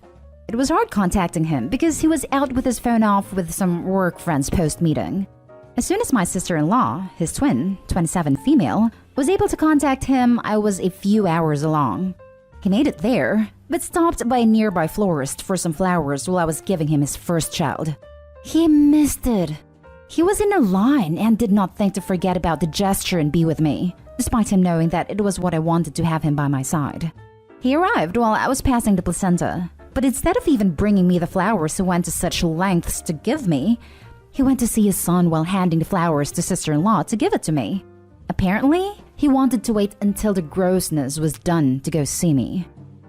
It was hard contacting him because he was out with his phone off with some work friends post-meeting. As soon as my sister-in-law, his twin, 27 female, was able to contact him, I was a few hours along. He made it there, but stopped by a nearby florist for some flowers while I was giving him his first child. He missed it. He was in a line and did not think to forget about the gesture and be with me, despite him knowing that it was what I wanted to have him by my side. He arrived while I was passing the placenta. But instead of even bringing me the flowers he went to such lengths to give me, he went to see his son while handing the flowers to sister-in-law to give it to me. Apparently, he wanted to wait until the grossness was done to go see me.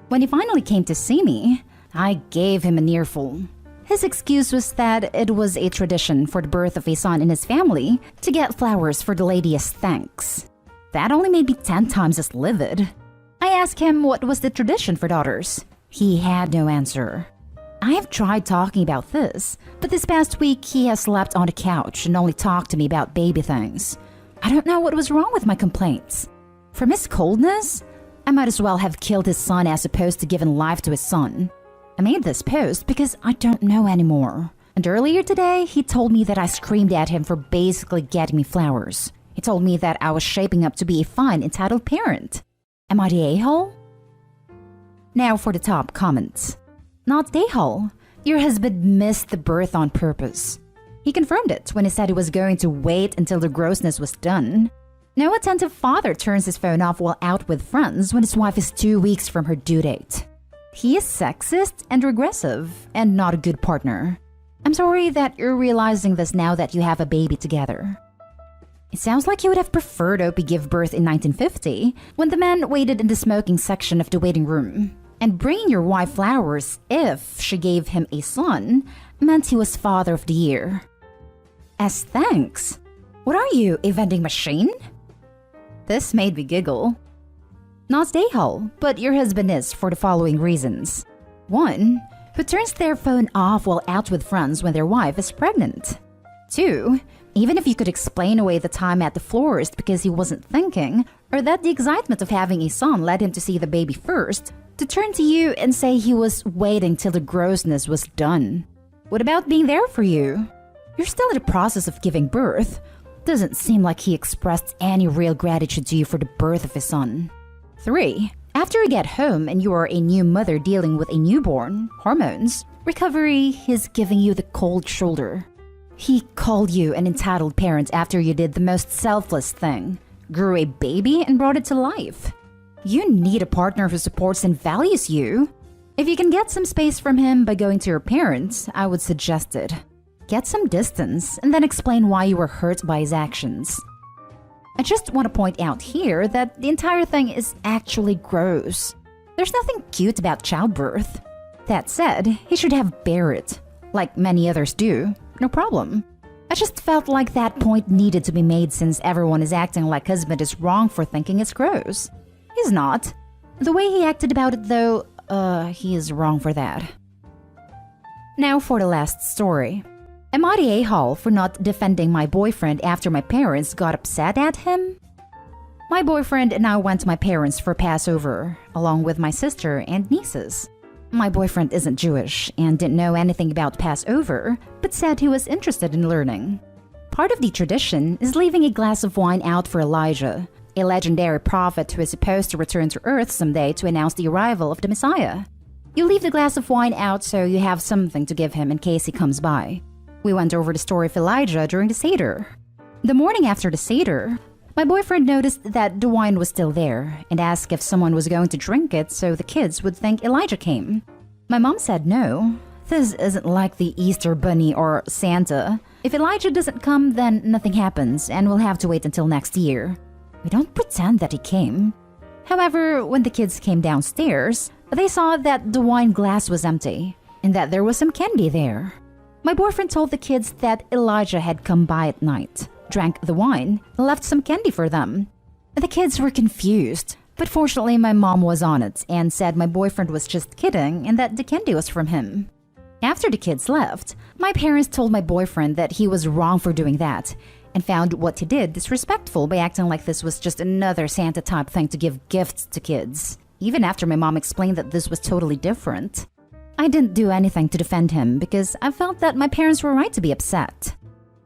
When he finally came to see me, I gave him an earful. His excuse was that it was a tradition for the birth of a son in his family to get flowers for the lady as thanks. That only made me 10 times as livid. I asked him what was the tradition for daughters. He had no answer. I have tried talking about this, but this past week he has slept on the couch and only talked to me about baby things. I don't know what was wrong with my complaints. From his coldness, I might as well have killed his son as opposed to giving life to his son. I made this post because I don't know anymore. And earlier today, he told me that I screamed at him for basically getting me flowers. He told me that I was shaping up to be a fine, entitled parent. Am I the a-hole? Now for the top comments. Not the a-hole. Your husband missed the birth on purpose. He confirmed it when he said he was going to wait until the grossness was done. No attentive father turns his phone off while out with friends when his wife is 2 weeks from her due date. He is sexist and regressive and not a good partner. I'm sorry that you're realizing this now that you have a baby together. It sounds like you would have preferred Opie give birth in 1950 when the man waited in the smoking section of the waiting room. And bringing your wife flowers if she gave him a son meant he was Father of the Year. As thanks? What are you, a vending machine? This made me giggle. Not Dayhall, but your husband is for the following reasons. 1. Who turns their phone off while out with friends when their wife is pregnant. 2. Even if you could explain away the time at the florist because he wasn't thinking, or that the excitement of having a son led him to see the baby first, to turn to you and say he was waiting till the grossness was done. What about being there for you? You're still in the process of giving birth. Doesn't seem like he expressed any real gratitude to you for the birth of his son. 3. After you get home and you are a new mother dealing with a newborn, hormones, recovery, he's giving you the cold shoulder. He called you an entitled parent after you did the most selfless thing, grew a baby and brought it to life. You need a partner who supports and values you. If you can get some space from him by going to your parents, I would suggest it. Get some distance and then explain why you were hurt by his actions. I just want to point out here that the entire thing is actually gross. There's nothing cute about childbirth. That said, he should have bear it, like many others do. No problem. I just felt like that point needed to be made since everyone is acting like husband is wrong for thinking it's gross. He's not. The way he acted about it though, he is wrong for that. Now for the last story. Am I the a-hole for not defending my boyfriend after my parents got upset at him? My boyfriend and I went to my parents for Passover, along with my sister and nieces. My boyfriend isn't Jewish and didn't know anything about Passover, but said he was interested in learning. Part of the tradition is leaving a glass of wine out for Elijah, a legendary prophet who is supposed to return to Earth someday to announce the arrival of the Messiah. You leave the glass of wine out so you have something to give him in case he comes by. We went over the story of Elijah during the Seder. The morning after the Seder, my boyfriend noticed that the wine was still there and asked if someone was going to drink it so the kids would think Elijah came. My mom said no. This isn't like the Easter Bunny or Santa. If Elijah doesn't come, then nothing happens and we'll have to wait until next year. We don't pretend that he came. However, when the kids came downstairs, they saw that the wine glass was empty and that there was some candy there. My boyfriend told the kids that Elijah had come by at night, drank the wine, and left some candy for them. The kids were confused, but fortunately my mom was on it and said my boyfriend was just kidding and that the candy was from him. After the kids left, my parents told my boyfriend that he was wrong for doing that and found what he did disrespectful by acting like this was just another Santa-type thing to give gifts to kids, even after my mom explained that this was totally different. I didn't do anything to defend him because I felt that my parents were right to be upset.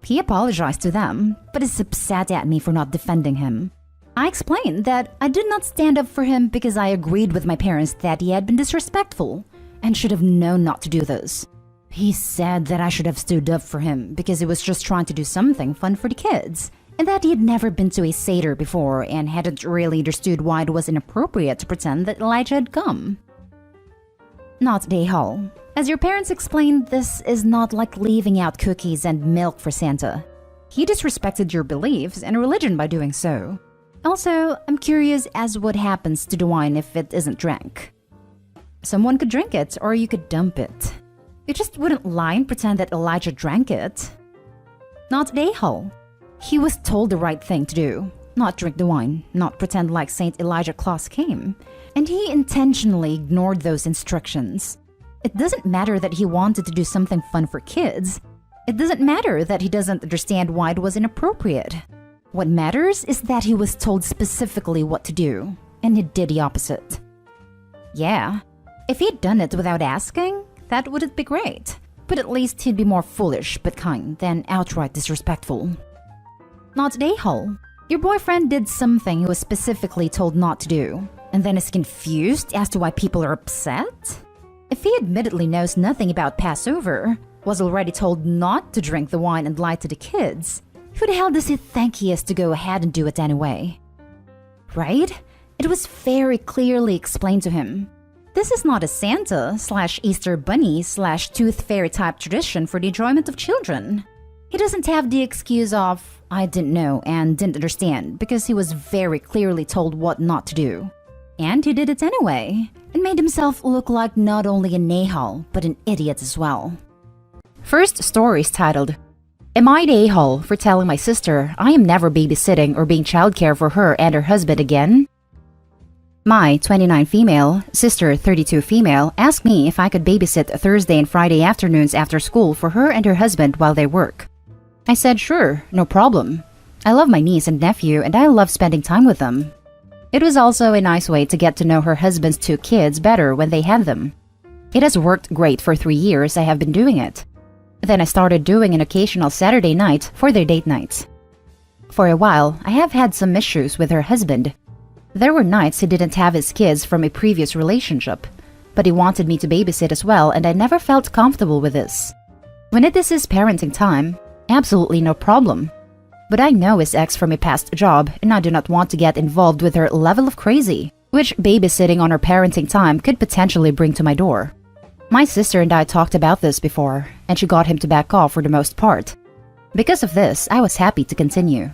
He apologized to them, but is upset at me for not defending him. I explained that I did not stand up for him because I agreed with my parents that he had been disrespectful and should have known not to do this. He said that I should have stood up for him because he was just trying to do something fun for the kids, and that he had never been to a Seder before and hadn't really understood why it was inappropriate to pretend that Elijah had come. Not Dayhall. As your parents explained, this is not like leaving out cookies and milk for Santa. He disrespected your beliefs and religion by doing so. Also, I'm curious as what happens to the wine if it isn't drank. Someone could drink it or you could dump it. You just wouldn't lie and pretend that Elijah drank it. Not Dayhall. He was told the right thing to do. Not drink the wine, not pretend like Saint Elijah Claus came. And he intentionally ignored those instructions. It doesn't matter that he wanted to do something fun for kids. It doesn't matter that he doesn't understand why it was inappropriate. What matters is that he was told specifically what to do, and he did the opposite. Yeah, if he'd done it without asking, that wouldn't be great. But at least he'd be more foolish but kind than outright disrespectful. Not Dayhall. Your boyfriend did something he was specifically told not to do, and then is confused as to why people are upset? If he admittedly knows nothing about Passover, was already told not to drink the wine and lie to the kids, who the hell does he think he is to go ahead and do it anyway? Right? It was very clearly explained to him. This is not a Santa/Easter Bunny/Tooth Fairy type tradition for the enjoyment of children. He doesn't have the excuse of, I didn't know and didn't understand, because he was very clearly told what not to do. And he did it anyway, and made himself look like not only an a-hole, but an idiot as well. First story is titled, Am I the a-hole for telling my sister I am never babysitting or being childcare for her and her husband again? My 29 female, sister 32 female, asked me if I could babysit Thursday and Friday afternoons after school for her and her husband while they work. I said sure, no problem. I love my niece and nephew and I love spending time with them. It was also a nice way to get to know her husband's 2 kids better when they had them. It has worked great for 3 years I have been doing it. Then I started doing an occasional Saturday night for their date nights. For a while, I have had some issues with her husband. There were nights he didn't have his kids from a previous relationship, but he wanted me to babysit as well and I never felt comfortable with this. When it is his parenting time, absolutely no problem. But I know his ex from a past job and I do not want to get involved with her level of crazy, which babysitting on her parenting time could potentially bring to my door. My sister and I talked about this before, and she got him to back off for the most part. Because of this, I was happy to continue.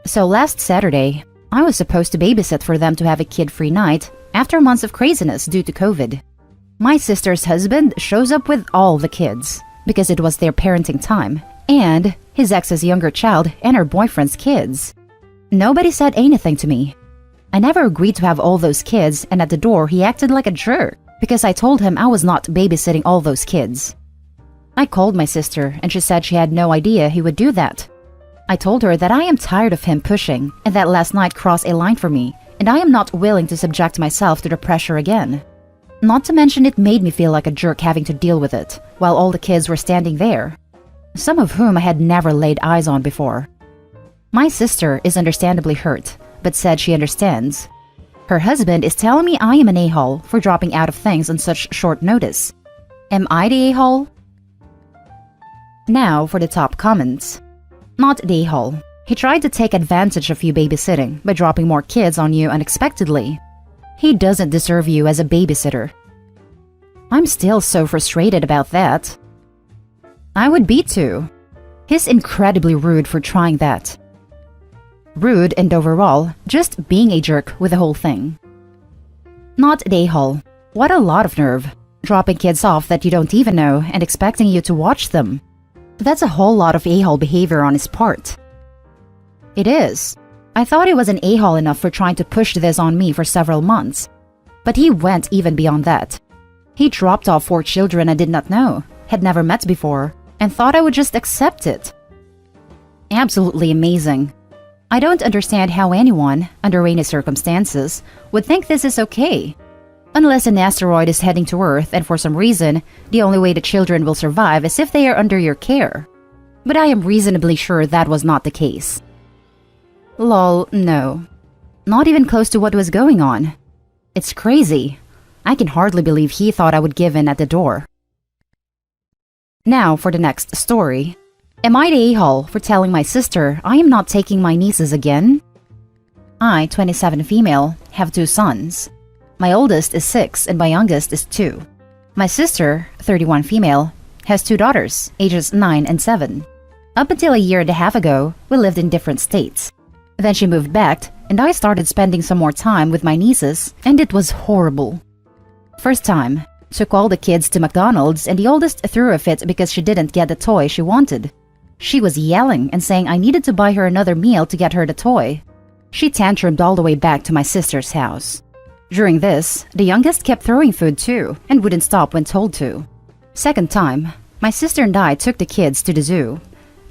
So last Saturday, I was supposed to babysit for them to have a kid-free night after months of craziness due to COVID. My sister's husband shows up with all the kids, because it was their parenting time, and his ex's younger child and her boyfriend's kids. Nobody said anything to me. I never agreed to have all those kids, and at the door he acted like a jerk because I told him I was not babysitting all those kids. I called my sister and she said she had no idea he would do that. I told her that I am tired of him pushing and that last night crossed a line for me and I am not willing to subject myself to the pressure again. Not to mention it made me feel like a jerk having to deal with it while all the kids were standing there, some of whom I had never laid eyes on before. My sister is understandably hurt, but said she understands. Her husband is telling me I am an a-hole for dropping out of things on such short notice. Am I the a-hole? Now for the top comments. Not the a-hole. He tried to take advantage of you babysitting by dropping more kids on you unexpectedly. He doesn't deserve you as a babysitter. I'm still so frustrated about that. I would be too. He's incredibly rude for trying that. Rude and overall, just being a jerk with the whole thing. Not the a-hole. What a lot of nerve. Dropping kids off that you don't even know and expecting you to watch them. That's a whole lot of a-hole behavior on his part. It is. I thought he was an a-hole enough for trying to push this on me for several months. But he went even beyond that. He dropped off 4 children I did not know, had never met before, and thought I would just accept it. Absolutely amazing. I don't understand how anyone, under any circumstances, would think this is okay. Unless an asteroid is heading to Earth and for some reason, the only way the children will survive is if they are under your care. But I am reasonably sure that was not the case. Lol, no. Not even close to what was going on. It's crazy. I can hardly believe he thought I would give in at the door. Now for the next story. Am I the a-hole for telling my sister I am not taking my nieces again? I, 27 female, have 2 sons. My oldest is 6 and my youngest is 2. My sister, 31 female, has 2 daughters, ages 9 and 7. Up until a year and a half ago, we lived in different states. Then she moved back and I started spending some more time with my nieces and it was horrible. First time, took all the kids to McDonald's and the oldest threw a fit because she didn't get the toy she wanted. She was yelling and saying I needed to buy her another meal to get her the toy. She tantrumed all the way back to my sister's house. During this, the youngest kept throwing food too and wouldn't stop when told to. Second time, my sister and I took the kids to the zoo.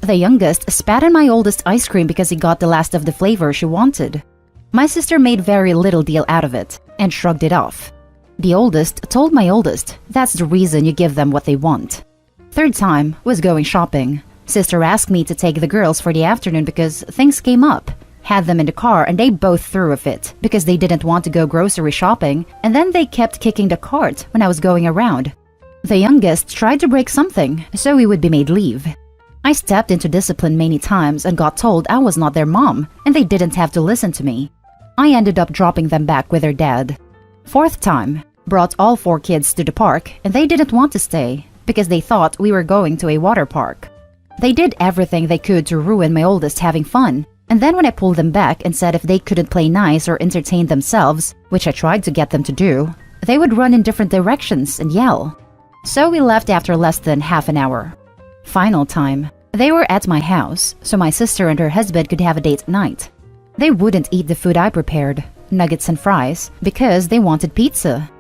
The youngest spat on my oldest ice cream because he got the last of the flavor she wanted. My sister made very little deal out of it and shrugged it off. The oldest told my oldest that's the reason you give them what they want. Third time was going shopping. Sister asked me to take the girls for the afternoon because things came up. Had them in the car and they both threw a fit because they didn't want to go grocery shopping and then they kept kicking the cart when I was going around. The youngest tried to break something so he would be made leave. I stepped into discipline many times and got told I was not their mom and they didn't have to listen to me. I ended up dropping them back with their dad. Fourth time, brought all 4 kids to the park and they didn't want to stay because they thought we were going to a water park. They did everything they could to ruin my oldest having fun. And then when I pulled them back and said if they couldn't play nice or entertain themselves, which I tried to get them to do, they would run in different directions and yell. So we left after less than half an hour. Final time. They were at my house, so my sister and her husband could have a date night. They wouldn't eat the food I prepared, nuggets and fries, because they wanted pizza.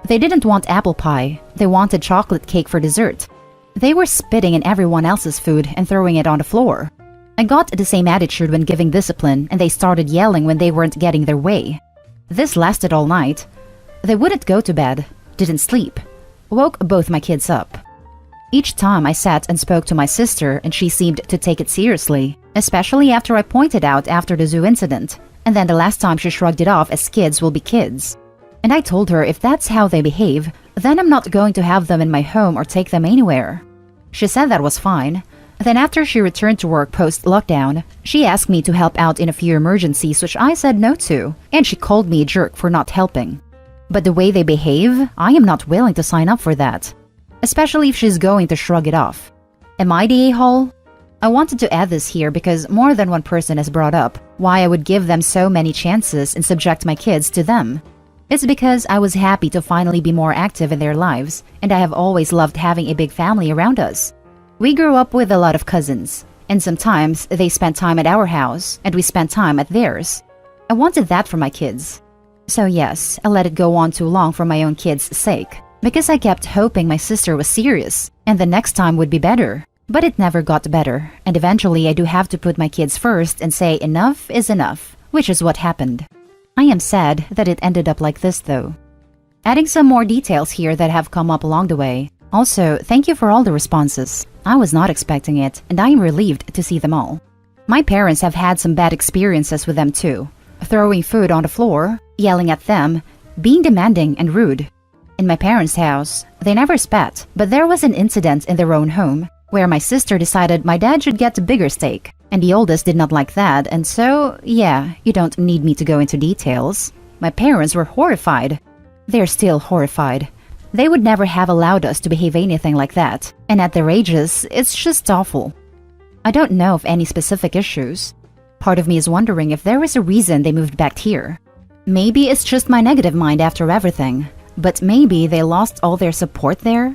They didn't want apple pie, they wanted chocolate cake for dessert. They were spitting in everyone else's food and throwing it on the floor. I got the same attitude when giving discipline, and they started yelling when they weren't getting their way. This lasted all night. They wouldn't go to bed, didn't sleep. Woke both my kids up. Each time I sat and spoke to my sister and she seemed to take it seriously, especially after I pointed out after the zoo incident, and then the last time she shrugged it off as kids will be kids. And I told her if that's how they behave, then I'm not going to have them in my home or take them anywhere. She said that was fine. Then after she returned to work post-lockdown, she asked me to help out in a few emergencies which I said no to, and she called me a jerk for not helping. But the way they behave, I am not willing to sign up for that. Especially if she's going to shrug it off. Am I the a-hole? I wanted to add this here because more than one person has brought up why I would give them so many chances and subject my kids to them. It's because I was happy to finally be more active in their lives, and I have always loved having a big family around us. We grew up with a lot of cousins, and sometimes they spent time at our house and we spent time at theirs. I wanted that for my kids. So yes, I let it go on too long for my own kids' sake, because I kept hoping my sister was serious and the next time would be better. But it never got better, and eventually I do have to put my kids first and say enough is enough, which is what happened. I am sad that it ended up like this though. Adding some more details here that have come up along the way. Also, thank you for all the responses. I was not expecting it, and I am relieved to see them all. My parents have had some bad experiences with them too. Throwing food on the floor, yelling at them, being demanding and rude. In my parents' house, they never spat, but there was an incident in their own home where my sister decided my dad should get a bigger steak, and the oldest did not like that, and so, yeah, you don't need me to go into details. My parents were horrified. They're still horrified. They would never have allowed us to behave anything like that, and at their ages, it's just awful. I don't know of any specific issues. Part of me is wondering if there is a reason they moved back here. Maybe it's just my negative mind after everything, but maybe they lost all their support there?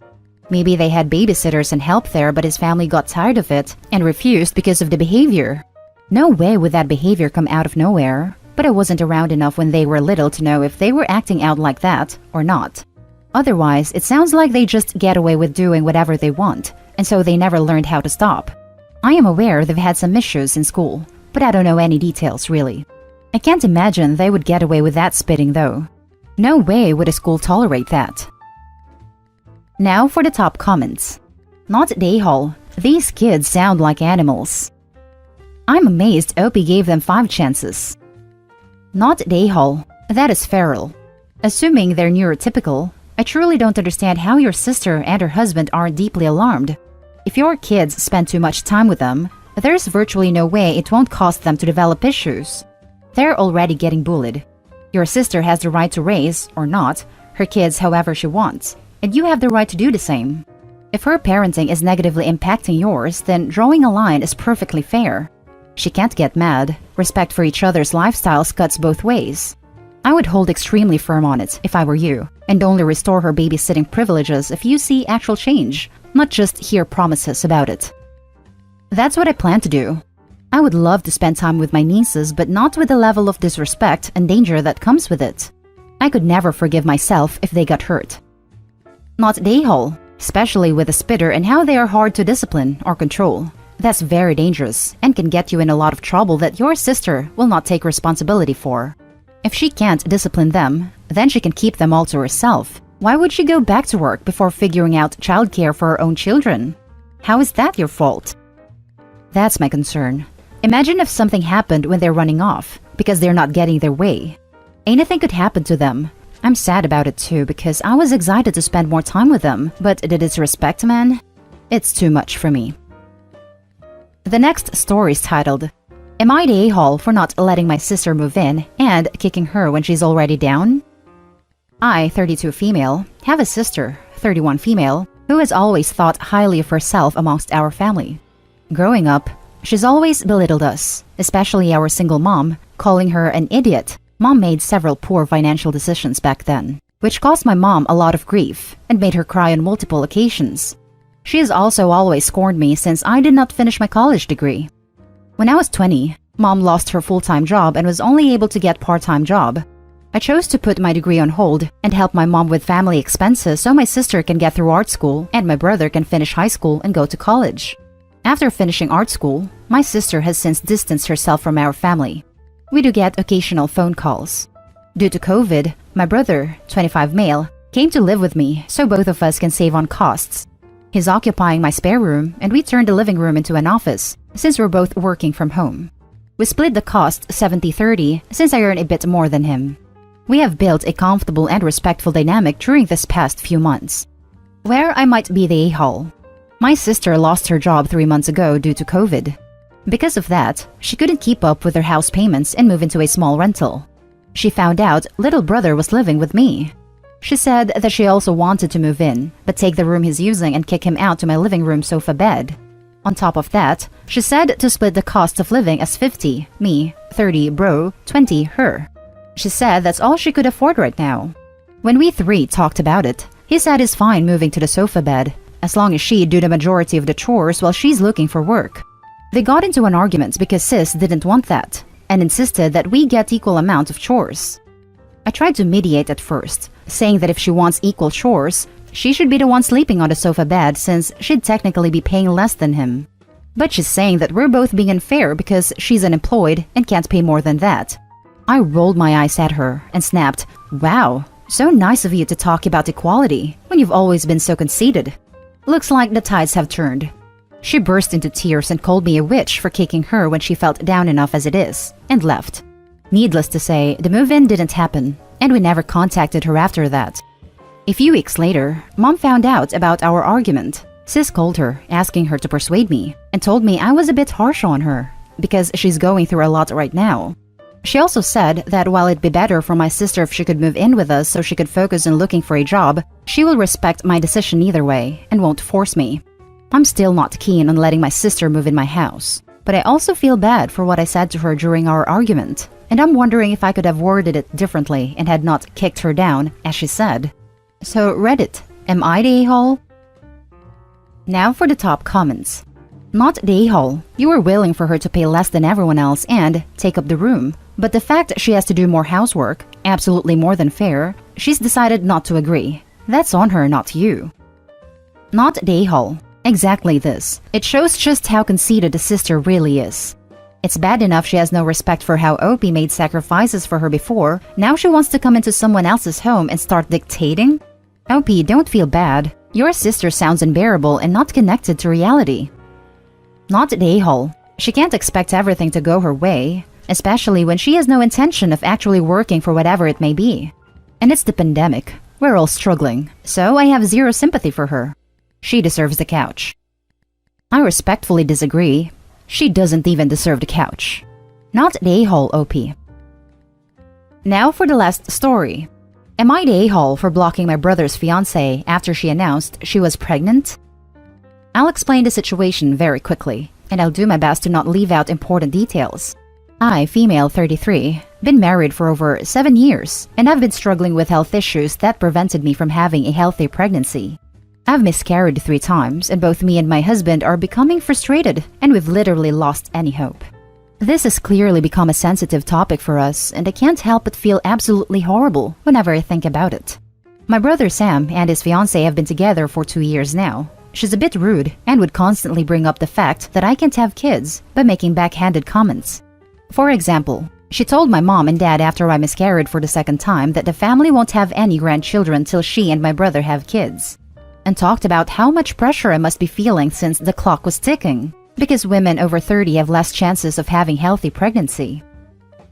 Maybe they had babysitters and help there, but his family got tired of it and refused because of the behavior. No way would that behavior come out of nowhere, but I wasn't around enough when they were little to know if they were acting out like that or not. Otherwise, it sounds like they just get away with doing whatever they want, and so they never learned how to stop. I am aware they've had some issues in school, but I don't know any details really. I can't imagine they would get away with that spitting though. No way would a school tolerate that. Now for the top comments. Not Dayhall. These kids sound like animals. I'm amazed Opie gave them 5 chances. Not Dayhall. That is feral. Assuming they're neurotypical, I truly don't understand how your sister and her husband aren't deeply alarmed. If your kids spend too much time with them, there's virtually no way it won't cause them to develop issues. They're already getting bullied. Your sister has the right to raise, or not, her kids however she wants, and you have the right to do the same. If her parenting is negatively impacting yours, then drawing a line is perfectly fair. She can't get mad. Respect for each other's lifestyles cuts both ways. I would hold extremely firm on it if I were you, and only restore her babysitting privileges if you see actual change, not just hear promises about it. That's what I plan to do. I would love to spend time with my nieces, but not with the level of disrespect and danger that comes with it. I could never forgive myself if they got hurt. Not Dayhole, especially with a spitter and how they are hard to discipline or control. That's very dangerous and can get you in a lot of trouble that your sister will not take responsibility for. If she can't discipline them, then she can keep them all to herself. Why would she go back to work before figuring out childcare for her own children? How is that your fault? That's my concern. Imagine if something happened when they're running off because they're not getting their way. Anything could happen to them. I'm sad about it too because I was excited to spend more time with them, but the disrespect, man, it's too much for me. The next story is titled, Am I the a-hole for not letting my sister move in and kicking her when she's already down? I, 32 female, have a sister, 31 female, who has always thought highly of herself amongst our family. Growing up, she's always belittled us, especially our single mom, calling her an idiot. Mom made several poor financial decisions back then, which caused my mom a lot of grief and made her cry on multiple occasions. She has also always scorned me since I did not finish my college degree. When I was 20, Mom lost her full-time job and was only able to get part-time job. I chose to put my degree on hold and help my mom with family expenses so my sister can get through art school and my brother can finish high school and go to college. After finishing art school, my sister has since distanced herself from our family. We do get occasional phone calls. Due to COVID, my brother, 25 male, came to live with me so both of us can save on costs. He's occupying my spare room and we turned the living room into an office since we're both working from home. We split the cost 70-30 since I earn a bit more than him. We have built a comfortable and respectful dynamic during this past few months. Where I might be the a-hole. My sister lost her job 3 months ago due to COVID. Because of that, she couldn't keep up with her house payments and move into a small rental. She found out little brother was living with me. She said that she also wanted to move in, but take the room he's using and kick him out to my living room sofa bed. On top of that, she said to split the cost of living as 50, me, 30, bro, 20, her. She said that's all she could afford right now. When we three talked about it, he said he's fine moving to the sofa bed, as long as she do the majority of the chores while she's looking for work. They got into an argument because sis didn't want that, and insisted that we get equal amount of chores. I tried to mediate at first, saying that if she wants equal chores, she should be the one sleeping on the sofa bed since she'd technically be paying less than him. But she's saying that we're both being unfair because she's unemployed and can't pay more than that. I rolled my eyes at her and snapped, "Wow, so nice of you to talk about equality when you've always been so conceited. Looks like the tides have turned." She burst into tears and called me a witch for kicking her when she felt down enough as it is, and left. Needless to say, the move-in didn't happen, and we never contacted her after that. A few weeks later, Mom found out about our argument. Sis called her, asking her to persuade me, and told me I was a bit harsh on her, because she's going through a lot right now. She also said that while it'd be better for my sister if she could move in with us so she could focus on looking for a job, she will respect my decision either way and won't force me. I'm still not keen on letting my sister move in my house, but I also feel bad for what I said to her during our argument, and I'm wondering if I could have worded it differently and had not kicked her down, as she said. So Reddit, am I the a-hole? Now for the top comments. Not the a-hole. You were willing for her to pay less than everyone else and take up the room, but the fact she has to do more housework, absolutely more than fair, she's decided not to agree. That's on her, not you. Not the a-hole. Exactly this. It shows just how conceited the sister really is. It's bad enough she has no respect for how OP made sacrifices for her before. Now she wants to come into someone else's home and start dictating? OP, don't feel bad. Your sister sounds unbearable and not connected to reality. Not the a-hole. She can't expect everything to go her way, especially when she has no intention of actually working for whatever it may be. And it's the pandemic. We're all struggling, so I have zero sympathy for her. She deserves the couch. I respectfully disagree. She doesn't even deserve the couch. Not the a-hole, OP. Now for the last story. Am I the a-hole for blocking my brother's fiancée after she announced she was pregnant? I'll explain the situation very quickly, and I'll do my best to not leave out important details. I, female 33, been married for over 7 years, and I've been struggling with health issues that prevented me from having a healthy pregnancy. I've miscarried 3 times, and both me and my husband are becoming frustrated, and we've literally lost any hope. This has clearly become a sensitive topic for us, and I can't help but feel absolutely horrible whenever I think about it. My brother Sam and his fiancée have been together for 2 years now. She's a bit rude and would constantly bring up the fact that I can't have kids by making backhanded comments. For example, she told my mom and dad after I miscarried for the 2nd time that the family won't have any grandchildren till she and my brother have kids, and talked about how much pressure I must be feeling since the clock was ticking, because women over 30 have less chances of having healthy pregnancy.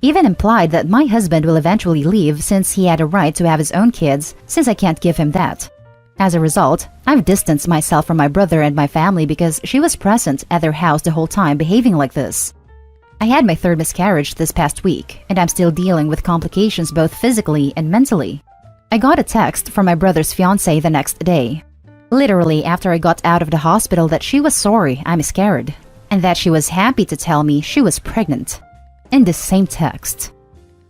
Even implied that my husband will eventually leave since he had a right to have his own kids since I can't give him that. As a result, I've distanced myself from my brother and my family because she was present at their house the whole time behaving like this. I had my 3rd miscarriage this past week, and I'm still dealing with complications both physically and mentally. I got a text from my brother's fiancée the next day, literally after I got out of the hospital, that she was sorry I miscarried. and that she was happy to tell me she was pregnant. In the same text.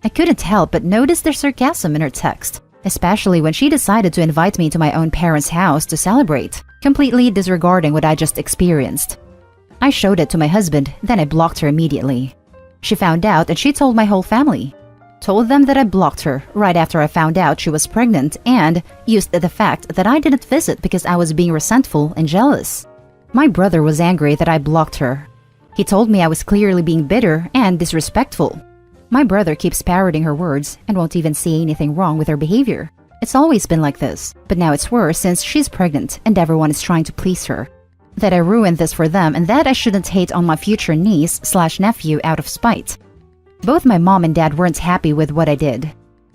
I couldn't help but notice the sarcasm in her text, especially when she decided to invite me to my own parents' house to celebrate, completely disregarding what I just experienced. I showed it to my husband, then I blocked her immediately. She found out and she told my whole family. Told them that I blocked her right after I found out she was pregnant and used the fact that I didn't visit because I was being resentful and jealous. My brother was angry that I blocked her. He told me I was clearly being bitter and disrespectful. My brother keeps parroting her words and won't even see anything wrong with her behavior. It's always been like this, but now it's worse since she's pregnant and everyone is trying to please her. That I ruined this for them and that I shouldn't hate on my future niece/nephew out of spite. Both my mom and dad weren't happy with what I did.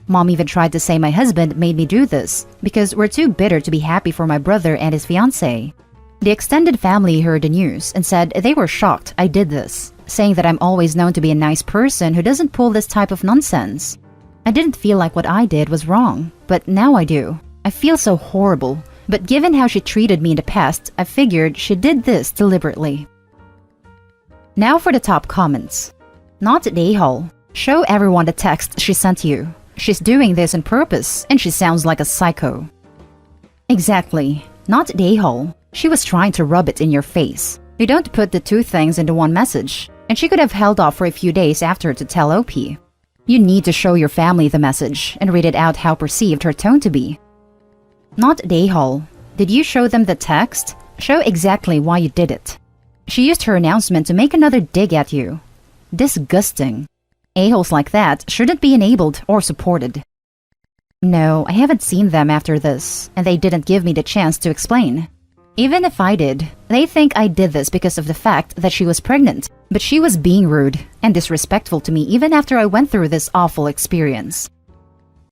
Mom even tried to say my husband made me do this because we're too bitter to be happy for my brother and his fiancée. The extended family heard the news and said they were shocked I did this, saying that I'm always known to be a nice person who doesn't pull this type of nonsense. I didn't feel like what I did was wrong, but now I do. I feel so horrible, but given how she treated me in the past, I figured she did this deliberately. Now for the top comments. Not at a-hole. Show everyone the text she sent you. She's doing this on purpose, and she sounds like a psycho. Exactly. Not at a-hole. She was trying to rub it in your face. You don't put the two things into one message, and she could have held off for a few days after to tell OP. You need to show your family the message and read it out how perceived her tone to be. Not at a-hole. Did you show them the text? Show exactly why you did it. She used her announcement to make another dig at you. Disgusting. A-holes like that shouldn't be enabled or supported. No, I haven't seen them after this, and they didn't give me the chance to explain. Even if I did, they think I did this because of the fact that she was pregnant, but she was being rude and disrespectful to me even after I went through this awful experience.